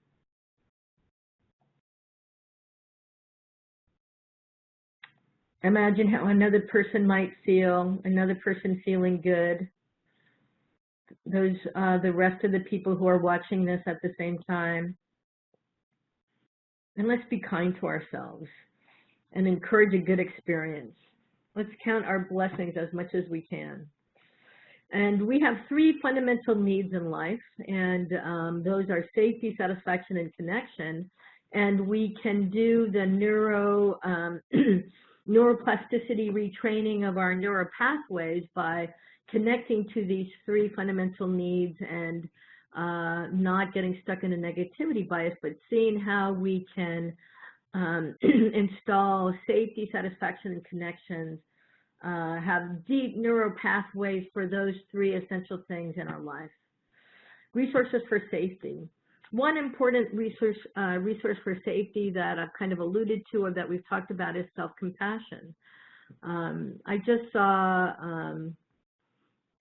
Imagine how another person might feel, another person feeling good. Those, the rest of the people who are watching this at the same time. And let's be kind to ourselves and encourage a good experience. Let's count our blessings as much as we can. And we have 3 fundamental needs in life, and those are safety, satisfaction, and connection. And we can do the neuroplasticity retraining of our neural pathways by connecting to these 3 fundamental needs and not getting stuck in a negativity bias, but seeing how we can install safety, satisfaction, and connections, have deep neural pathways for those 3 essential things in our life. Resources for safety. One important resource for safety that I've kind of alluded to or that we've talked about is self-compassion. I just saw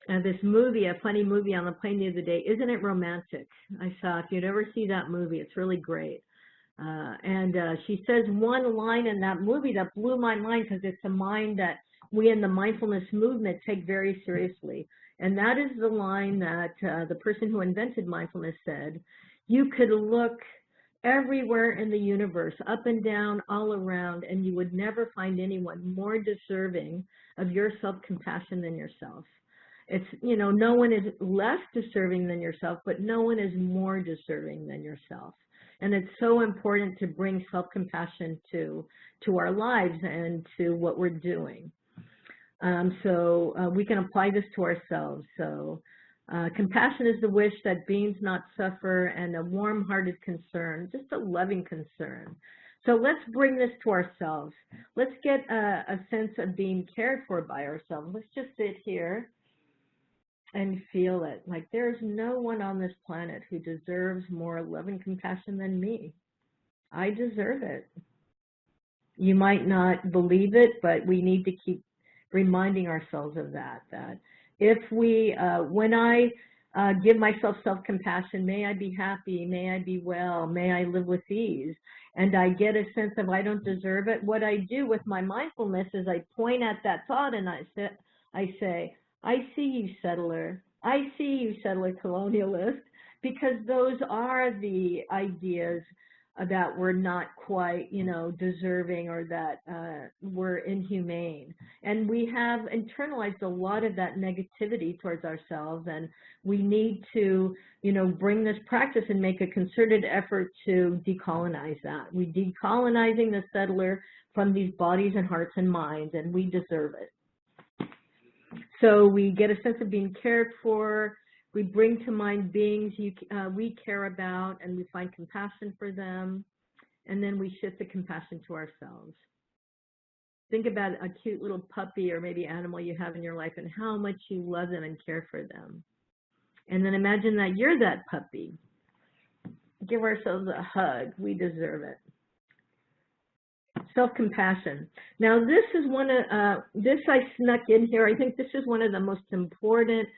this movie, a funny movie on the plane the other day, Isn't It Romantic? I saw, if you'd ever see that movie, it's really great. And she says one line in that movie that blew my mind because it's a mind that we in the mindfulness movement take very seriously. And that is the line that the person who invented mindfulness said, you could look everywhere in the universe, up and down, all around, and you would never find anyone more deserving of your self-compassion than yourself. It's, you know, no one is less deserving than yourself, but no one is more deserving than yourself. And it's so important to bring self-compassion to our lives and to what we're doing. So we can apply this to ourselves. So compassion is the wish that beings not suffer, and a warm-hearted concern, just a loving concern. So let's bring this to ourselves. Let's get a sense of being cared for by ourselves. Let's just sit here and feel it. Like there's no one on this planet who deserves more love and compassion than me. I deserve it. You might not believe it, but we need to keep reminding ourselves of that, that if we, when I give myself self-compassion, may I be happy, may I be well, may I live with ease, and I get a sense of I don't deserve it, what I do with my mindfulness is I point at that thought and I say, I see you, settler. I see you, settler colonialist, because those are the ideas that we're not quite, you know, deserving or that we're inhumane. And we have internalized a lot of that negativity towards ourselves, and we need to, you know, bring this practice and make a concerted effort to decolonize that. We're decolonizing the settler from these bodies and hearts and minds, and we deserve it. So we get a sense of being cared for. We bring to mind beings we care about, and we find compassion for them. And then we shift the compassion to ourselves. Think about a cute little puppy or maybe animal you have in your life and how much you love them and care for them. And then imagine that you're that puppy. Give ourselves a hug. We deserve it. Self-compassion. Now, this is one of, this I snuck in here. I think this is one of the most important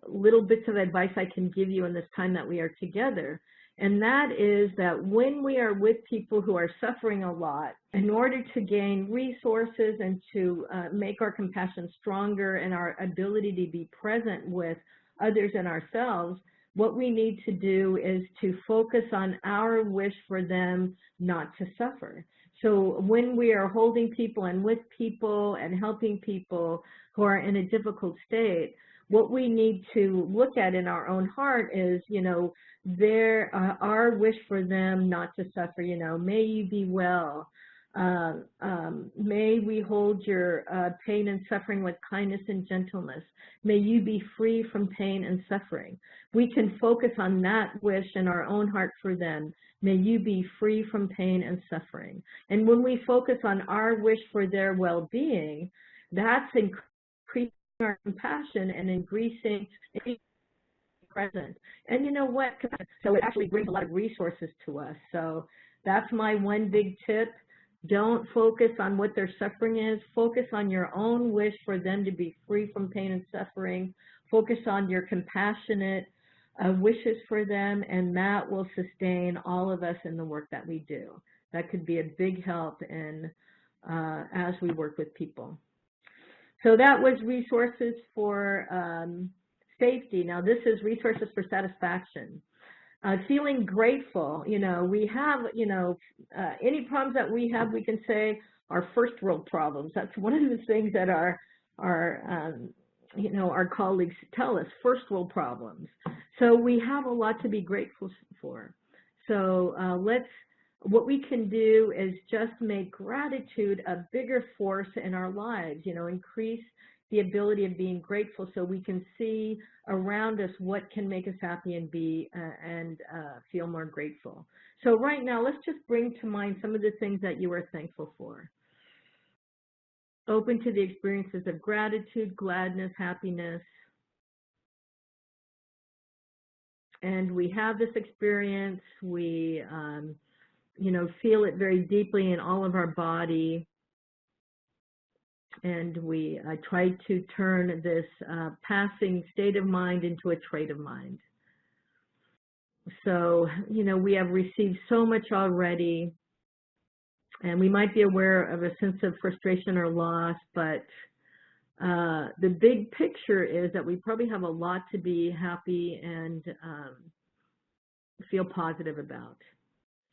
little bits of advice I can give you in this time that we are together. And that is that when we are with people who are suffering a lot, in order to gain resources and to make our compassion stronger and our ability to be present with others and ourselves, what we need to do is to focus on our wish for them not to suffer. So when we are holding people and with people and helping people who are in a difficult state, what we need to look at in our own heart is, you know, our wish for them not to suffer, you know, may you be well. May we hold your pain and suffering with kindness and gentleness. May you be free from pain and suffering. We can focus on that wish in our own heart for them. May you be free from pain and suffering. And when we focus on our wish for their well-being, that's increasing our compassion and increasing present. And you know what? So it actually brings a lot of resources to us. So that's my one big tip. Don't focus on what their suffering is. Focus on your own wish for them to be free from pain and suffering. Focus on your compassionate wishes for them, and that will sustain all of us in the work that we do. That could be a big help in as we work with people. So that was resources for safety. Now this is resources for satisfaction. Feeling grateful, we have, any problems that we have, we can say are first world problems. That's one of the things that our colleagues tell us, first world problems. So we have a lot to be grateful for. So what we can do is just make gratitude a bigger force in our lives, increase the ability of being grateful so we can see around us what can make us happy and feel more grateful. So right now, let's just bring to mind some of the things that you are thankful for. Open to the experiences of gratitude, gladness, happiness. And we have this experience, we feel it very deeply in all of our body. And we try to turn this passing state of mind into a trait of mind. So, we have received so much already, and we might be aware of a sense of frustration or loss, but the big picture is that we probably have a lot to be happy and feel positive about.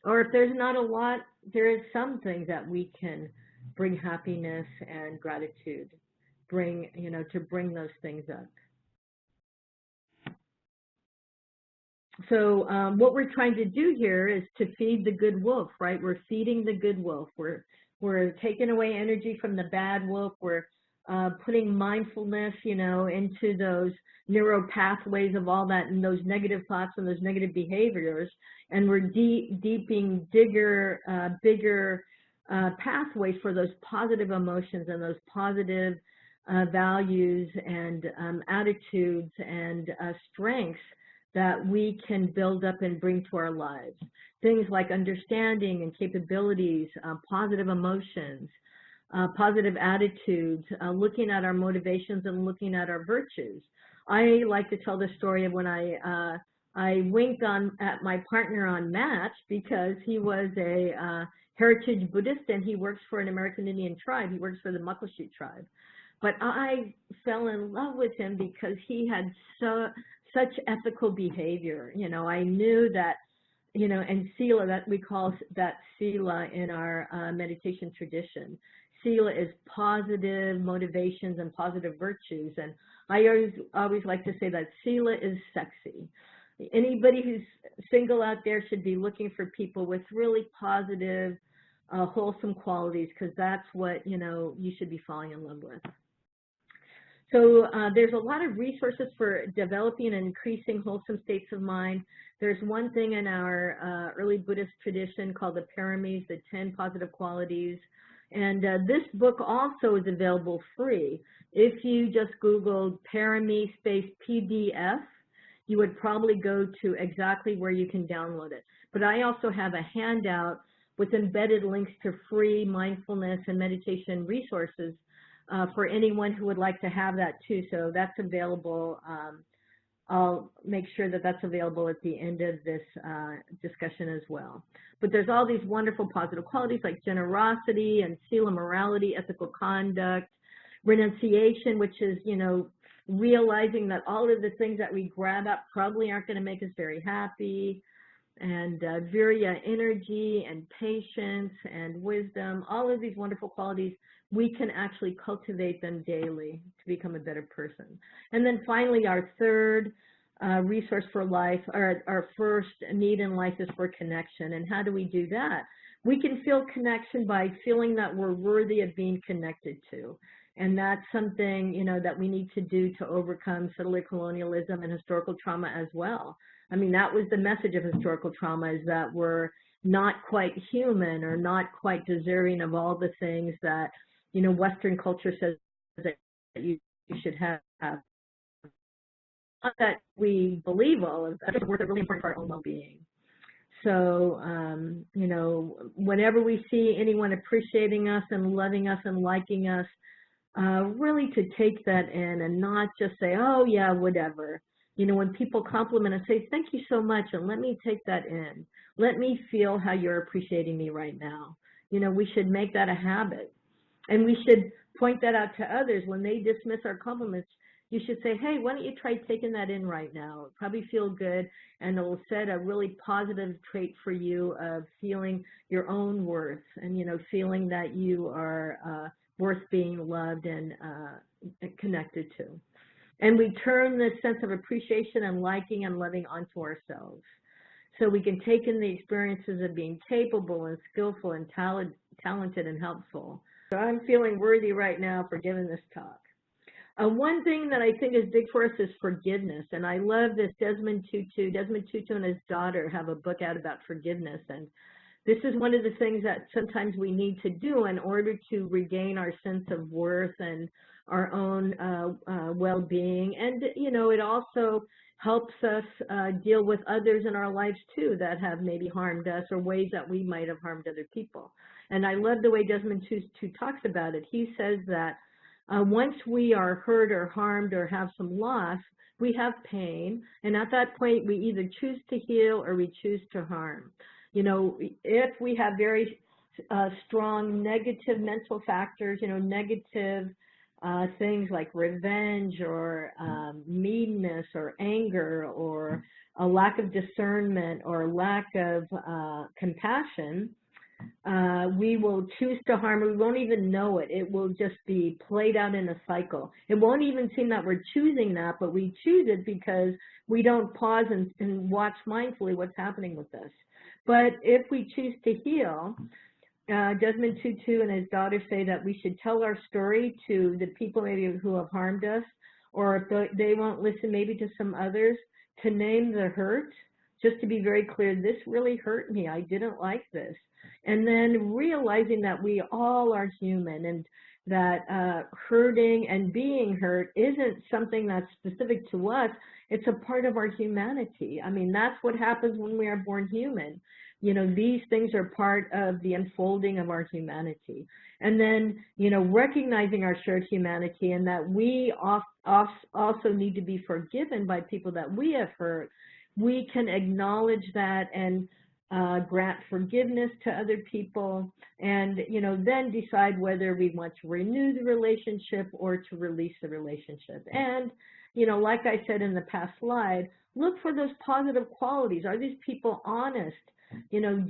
Or if there's not a lot, there is some things that we can bring happiness and gratitude, to bring those things up. So what we're trying to do here is to feed the good wolf, right? We're feeding the good wolf. We're taking away energy from the bad wolf. We're putting mindfulness, into those neural pathways of all that and those negative thoughts and those negative behaviors. And we're deepening bigger pathways for those positive emotions and those positive values and attitudes and strengths that we can build up and bring to our lives. Things like understanding and capabilities, positive emotions, positive attitudes, looking at our motivations and looking at our virtues. I like to tell the story of when I winked at my partner on Match because he was a heritage Buddhist and he works for an American Indian tribe. He works for the Muckleshoot tribe. But I fell in love with him because he had such ethical behavior. I knew that, and sila, that we call that sila in our meditation tradition. Sila is positive motivations and positive virtues. And I always like to say that sila is sexy. Anybody who's single out there should be looking for people with really positive, wholesome qualities, because that's what, you should be falling in love with. So there's a lot of resources for developing and increasing wholesome states of mind. There's one thing in our early Buddhist tradition called the paramis, the 10 positive qualities. And this book also is available free. If you just Googled parami space PDF, you would probably go to exactly where you can download it. But I also have a handout with embedded links to free mindfulness and meditation resources for anyone who would like to have that too. So that's available. I'll make sure that that's available at the end of this discussion as well. But there's all these wonderful positive qualities like generosity and sila, morality, ethical conduct, renunciation, which is, realizing that all of the things that we grab up probably aren't going to make us very happy, and virya, energy and patience and wisdom, all of these wonderful qualities, we can actually cultivate them daily to become a better person. And then finally, our third resource for life, our first need in life is for connection. And how do we do that? We can feel connection by feeling that we're worthy of being connected to. And that's something, that we need to do to overcome settler colonialism and historical trauma as well. I mean, that was the message of historical trauma, is that we're not quite human or not quite deserving of all the things that, Western culture says that you should have. that we believe all of that, it's really important for our own well-being. So, you know, whenever we see anyone appreciating us and loving us and liking us, really to take that in and not just say, oh, yeah, whatever. You know, when people compliment and say, thank you so much, and let me take that in. Let me feel how you're appreciating me right now. You know, we should make that a habit. And we should point that out to others. When they dismiss our compliments, you should say, hey, why don't you try taking that in right now? It'll probably feel good, and it will set a really positive trait for you of feeling your own worth and, you know, feeling that you are worth being loved and connected to. And we turn this sense of appreciation and liking and loving onto ourselves. So we can take in the experiences of being capable and skillful and talented and helpful. So I'm feeling worthy right now for giving this talk. One thing that I think is big for us is forgiveness. And I love this Desmond Tutu. Desmond Tutu and his daughter have a book out about forgiveness. And this is one of the things that sometimes we need to do in order to regain our sense of worth and our own well-being. And, you know, it also helps us deal with others in our lives, too, that have maybe harmed us or ways that we might have harmed other people. And I love the way Desmond Tutu talks about it. He says that once we are hurt or harmed or have some loss, we have pain. And at that point, we either choose to heal or we choose to harm. You know, if we have very strong negative mental factors, you know, negative things like revenge or meanness or anger or a lack of discernment or lack of compassion, we will choose to harm. We won't even know it. It will just be played out in a cycle. It won't even seem that we're choosing that, but we choose it because we don't pause and watch mindfully what's happening with us. But if we choose to heal, Desmond Tutu and his daughter say that we should tell our story to the people maybe who have harmed us, or if they won't listen maybe to some others, to name the hurt, just to be very clear, this really hurt me, I didn't like this. And then realizing that we all are human and that hurting and being hurt isn't something that's specific to us, it's a part of our humanity. I mean, that's what happens when we are born human. You know, these things are part of the unfolding of our humanity. And then, you know, recognizing our shared humanity and that we also need to be forgiven by people that we have hurt, we can acknowledge that and grant forgiveness to other people and, you know, then decide whether we want to renew the relationship or to release the relationship. And, you know, like I said in the past slide, look for those positive qualities. Are these people honest? You know,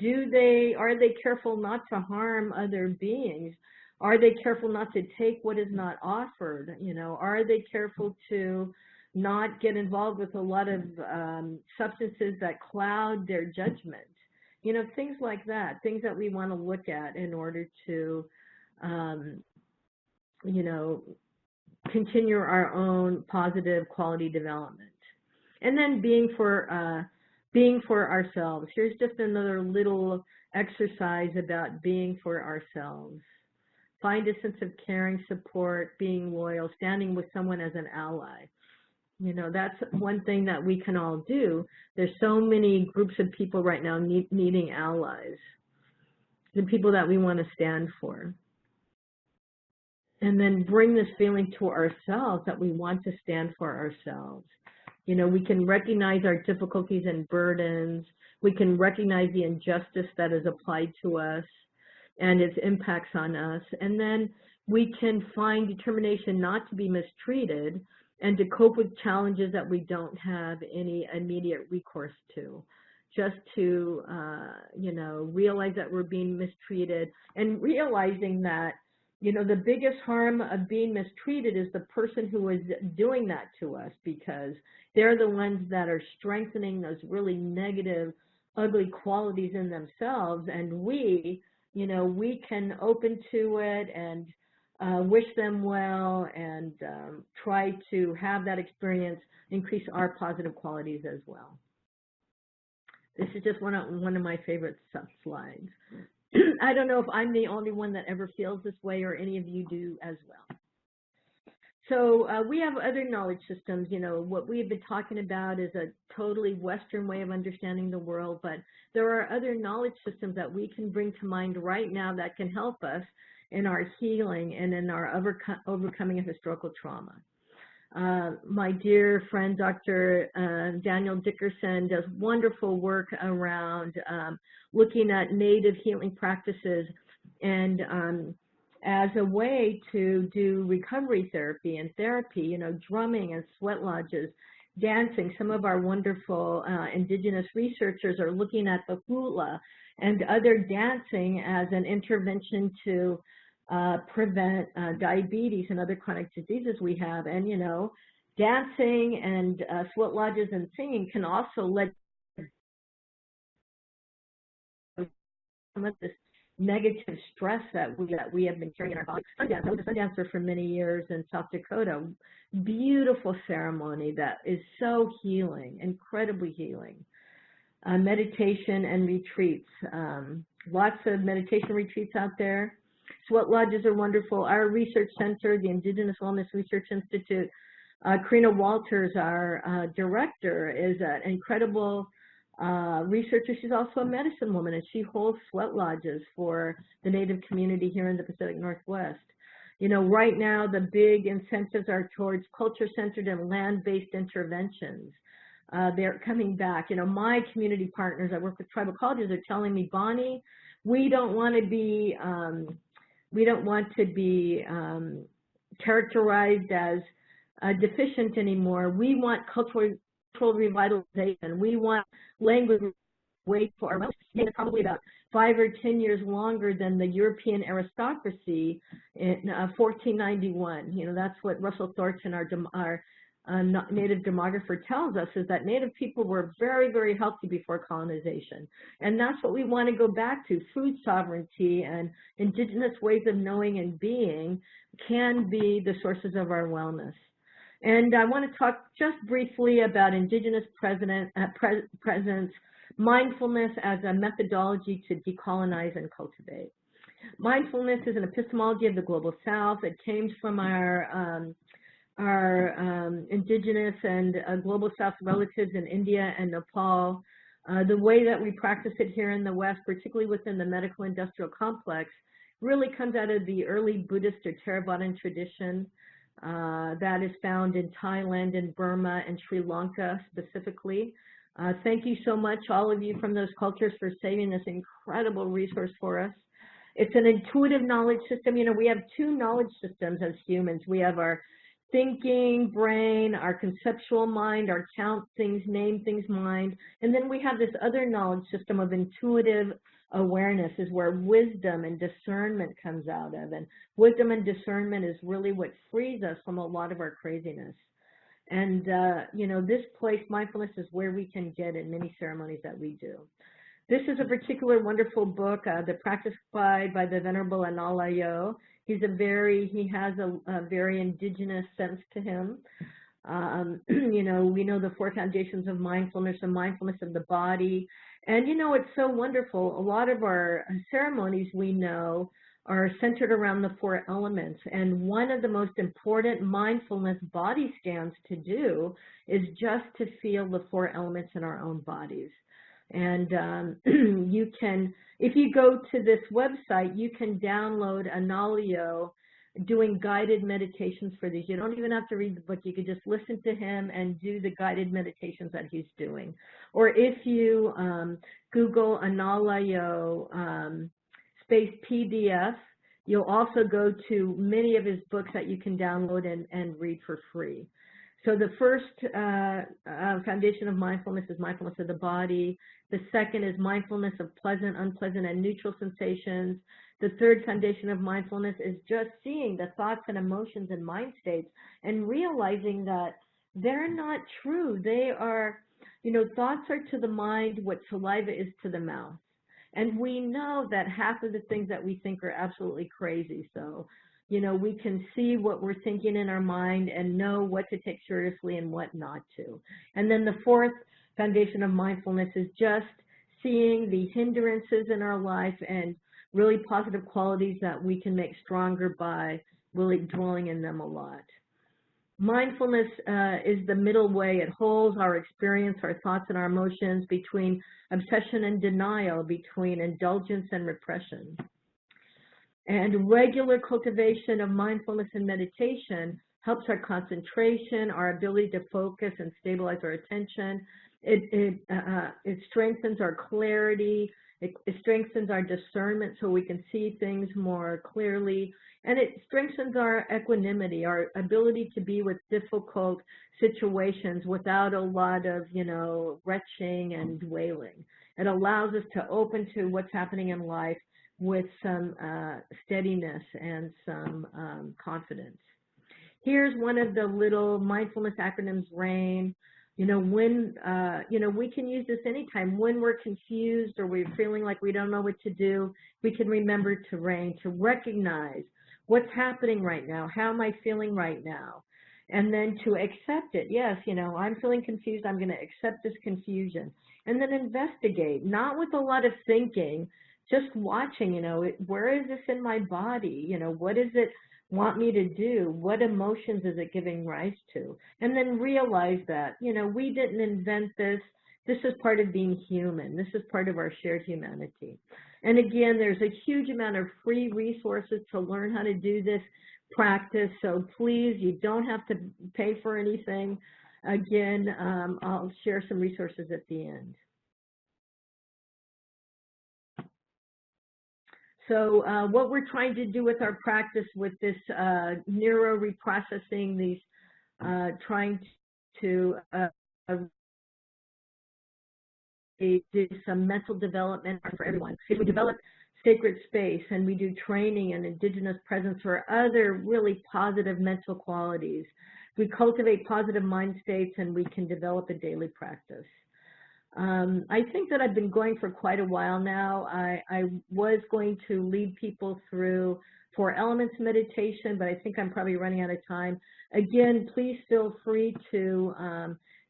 are they careful not to harm other beings? Are they careful not to take what is not offered? You know, are they careful to not get involved with a lot of substances that cloud their judgment? You know, things like that, things that we want to look at in order to, you know, continue our own positive quality development. And then being for ourselves. Here's just another little exercise about being for ourselves. Find a sense of caring, support, being loyal, standing with someone as an ally. You know, that's one thing that we can all do. There's so many groups of people right now needing allies, the people that we want to stand for. And then bring this feeling to ourselves that we want to stand for ourselves. You know, we can recognize our difficulties and burdens. We can recognize the injustice that is applied to us and its impacts on us. And then we can find determination not to be mistreated and to cope with challenges that we don't have any immediate recourse to. Just to, you know, realize that we're being mistreated and realizing that, you know, the biggest harm of being mistreated is the person who is doing that to us, because they're the ones that are strengthening those really negative, ugly qualities in themselves. And we, you know, we can open to it and wish them well and try to have that experience increase our positive qualities as well. This is just one of my favorite slides. I don't know if I'm the only one that ever feels this way or any of you do as well. So we have other knowledge systems. You know, what we've been talking about is a totally Western way of understanding the world, but there are other knowledge systems that we can bring to mind right now that can help us in our healing and in our overcoming of historical trauma. My dear friend, Dr. Daniel Dickerson, does wonderful work around looking at native healing practices and as a way to do recovery therapy and therapy, you know, drumming and sweat lodges, dancing. Some of our wonderful indigenous researchers are looking at the hula and other dancing as an intervention to prevent diabetes and other chronic diseases we have. And, you know, dancing and sweat lodges and singing can also let some of this negative stress that we have been carrying in our bodies. Sundance, I was a sun dancer for many years in South Dakota. Beautiful ceremony that is so healing, incredibly healing. Meditation and retreats. Lots of meditation retreats out there. Sweat lodges are wonderful. Our research center, the Indigenous Wellness Research Institute, Karina Walters, our director, is an incredible researcher. She's also a medicine woman, and she holds sweat lodges for the Native community here in the Pacific Northwest. You know, right now the big incentives are towards culture-centered and land-based interventions. They're coming back. You know, my community partners, I work with tribal colleges, are telling me, Bonnie, we don't want to be characterized as deficient anymore. We want cultural revitalization. We want language wait for our it's probably about 5 or 10 years longer than the European aristocracy in 1491. You know, that's what Russell Thornton, our Native demographer, tells us, is that Native people were very, very healthy before colonization. And that's what we want to go back to. Food sovereignty and indigenous ways of knowing and being can be the sources of our wellness. And I want to talk just briefly about indigenous presence, mindfulness as a methodology to decolonize and cultivate. Mindfulness is an epistemology of the global South. It came from our indigenous and global South relatives in India and Nepal. The way that we practice it here in the West, particularly within the medical industrial complex, really comes out of the early Buddhist or Theravadan tradition that is found in Thailand and Burma and Sri Lanka specifically. Thank you so much, all of you from those cultures, for saving this incredible resource for us. It's an intuitive knowledge system. You know, we have two knowledge systems as humans. We have our thinking brain, our conceptual mind, our count things, name things mind, and then we have this other knowledge system of intuitive awareness, is where wisdom and discernment comes out of, and wisdom and discernment is really what frees us from a lot of our craziness. And you know, this place, mindfulness, is where we can get in many ceremonies that we do. This is a particular wonderful book, The Practice by the Venerable Analayo. He has a very indigenous sense to him. You know, we know the 4 foundations of mindfulness and mindfulness of the body. And, you know, it's so wonderful. A lot of our ceremonies, we know, are centered around the 4 elements. And one of the most important mindfulness body scans to do is just to feel the 4 elements in our own bodies. And you can, if you go to this website, you can download Analayo doing guided meditations for these. You don't even have to read the book. You could just listen to him and do the guided meditations that he's doing. Or if you Google Analayo space PDF, you'll also go to many of his books that you can download and read for free. So the first foundation of mindfulness is mindfulness of the body. The second is mindfulness of pleasant, unpleasant, and neutral sensations. The third foundation of mindfulness is just seeing the thoughts and emotions and mind states and realizing that they're not true. They are, you know, thoughts are to the mind what saliva is to the mouth. And we know that half of the things that we think are absolutely crazy. So, you know, we can see what we're thinking in our mind and know what to take seriously and what not to. And then the fourth foundation of mindfulness is just seeing the hindrances in our life and really positive qualities that we can make stronger by really dwelling in them a lot. Mindfulness is the middle way. It holds our experience, our thoughts, and our emotions between obsession and denial, between indulgence and repression. And regular cultivation of mindfulness and meditation helps our concentration, our ability to focus and stabilize our attention. It strengthens our clarity. It strengthens our discernment so we can see things more clearly. And it strengthens our equanimity, our ability to be with difficult situations without a lot of, retching and wailing. It allows us to open to what's happening in life with some steadiness and some confidence. Here's one of the little mindfulness acronyms, RAIN. We can use this anytime. When we're confused or we're feeling like we don't know what to do, we can remember to RAIN, to recognize what's happening right now, how am I feeling right now, and then to accept it. Yes, I'm feeling confused, I'm going to accept this confusion, and then investigate, not with a lot of thinking, just watching, where is this in my body, what does it want me to do, what emotions is it giving rise to, and then realize that, we didn't invent this. This is part of being human. This is part of our shared humanity. And again, there's a huge amount of free resources to learn how to do this practice. So please, you don't have to pay for anything. Again, I'll share some resources at the end. So what we're trying to do with our practice with this neuro reprocessing, these trying to do some mental development for everyone. We develop sacred space, and we do training and indigenous presence for other really positive mental qualities. We cultivate positive mind states, and we can develop a daily practice. I think that I've been going for quite a while now. I was going to lead people through 4 elements meditation, but I think I'm probably running out of time. Again, please feel free to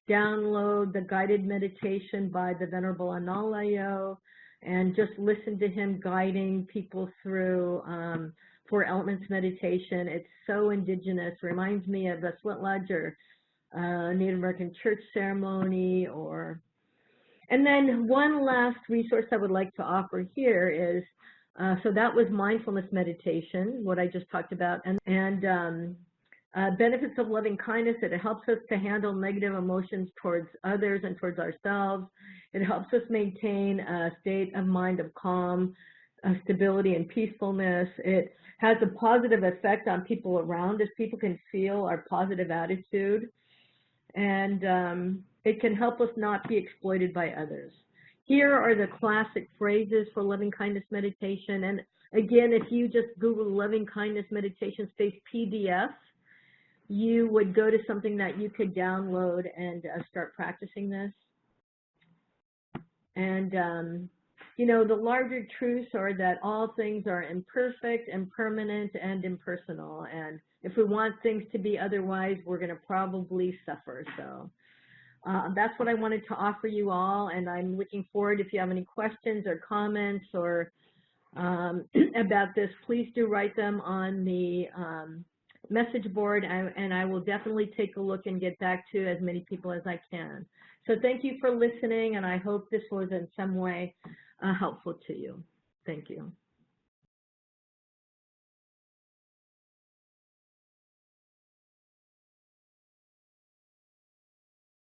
download the guided meditation by the Venerable Analayo and just listen to him guiding people through 4 elements meditation. It's so indigenous, reminds me of a sweat lodge or Native American church ceremony. And then one last resource I would like to offer here is, so that was mindfulness meditation, what I just talked about, and benefits of loving kindness. It helps us to handle negative emotions towards others and towards ourselves. It helps us maintain a state of mind of calm, stability, and peacefulness. It has a positive effect on people around us. People can feel our positive attitude, and it can help us not be exploited by others. Here are the classic phrases for loving kindness meditation. And again, if you just Google loving kindness meditation space PDF, you would go to something that you could download and start practicing this. And, the larger truths are that all things are imperfect, impermanent, and impersonal. And if we want things to be otherwise, we're going to probably suffer. So that's what I wanted to offer you all. And I'm looking forward, if you have any questions or comments or about this, please do write them on the message board, and I will definitely take a look and get back to as many people as I can. So thank you for listening, and I hope this was in some way helpful to you. Thank you.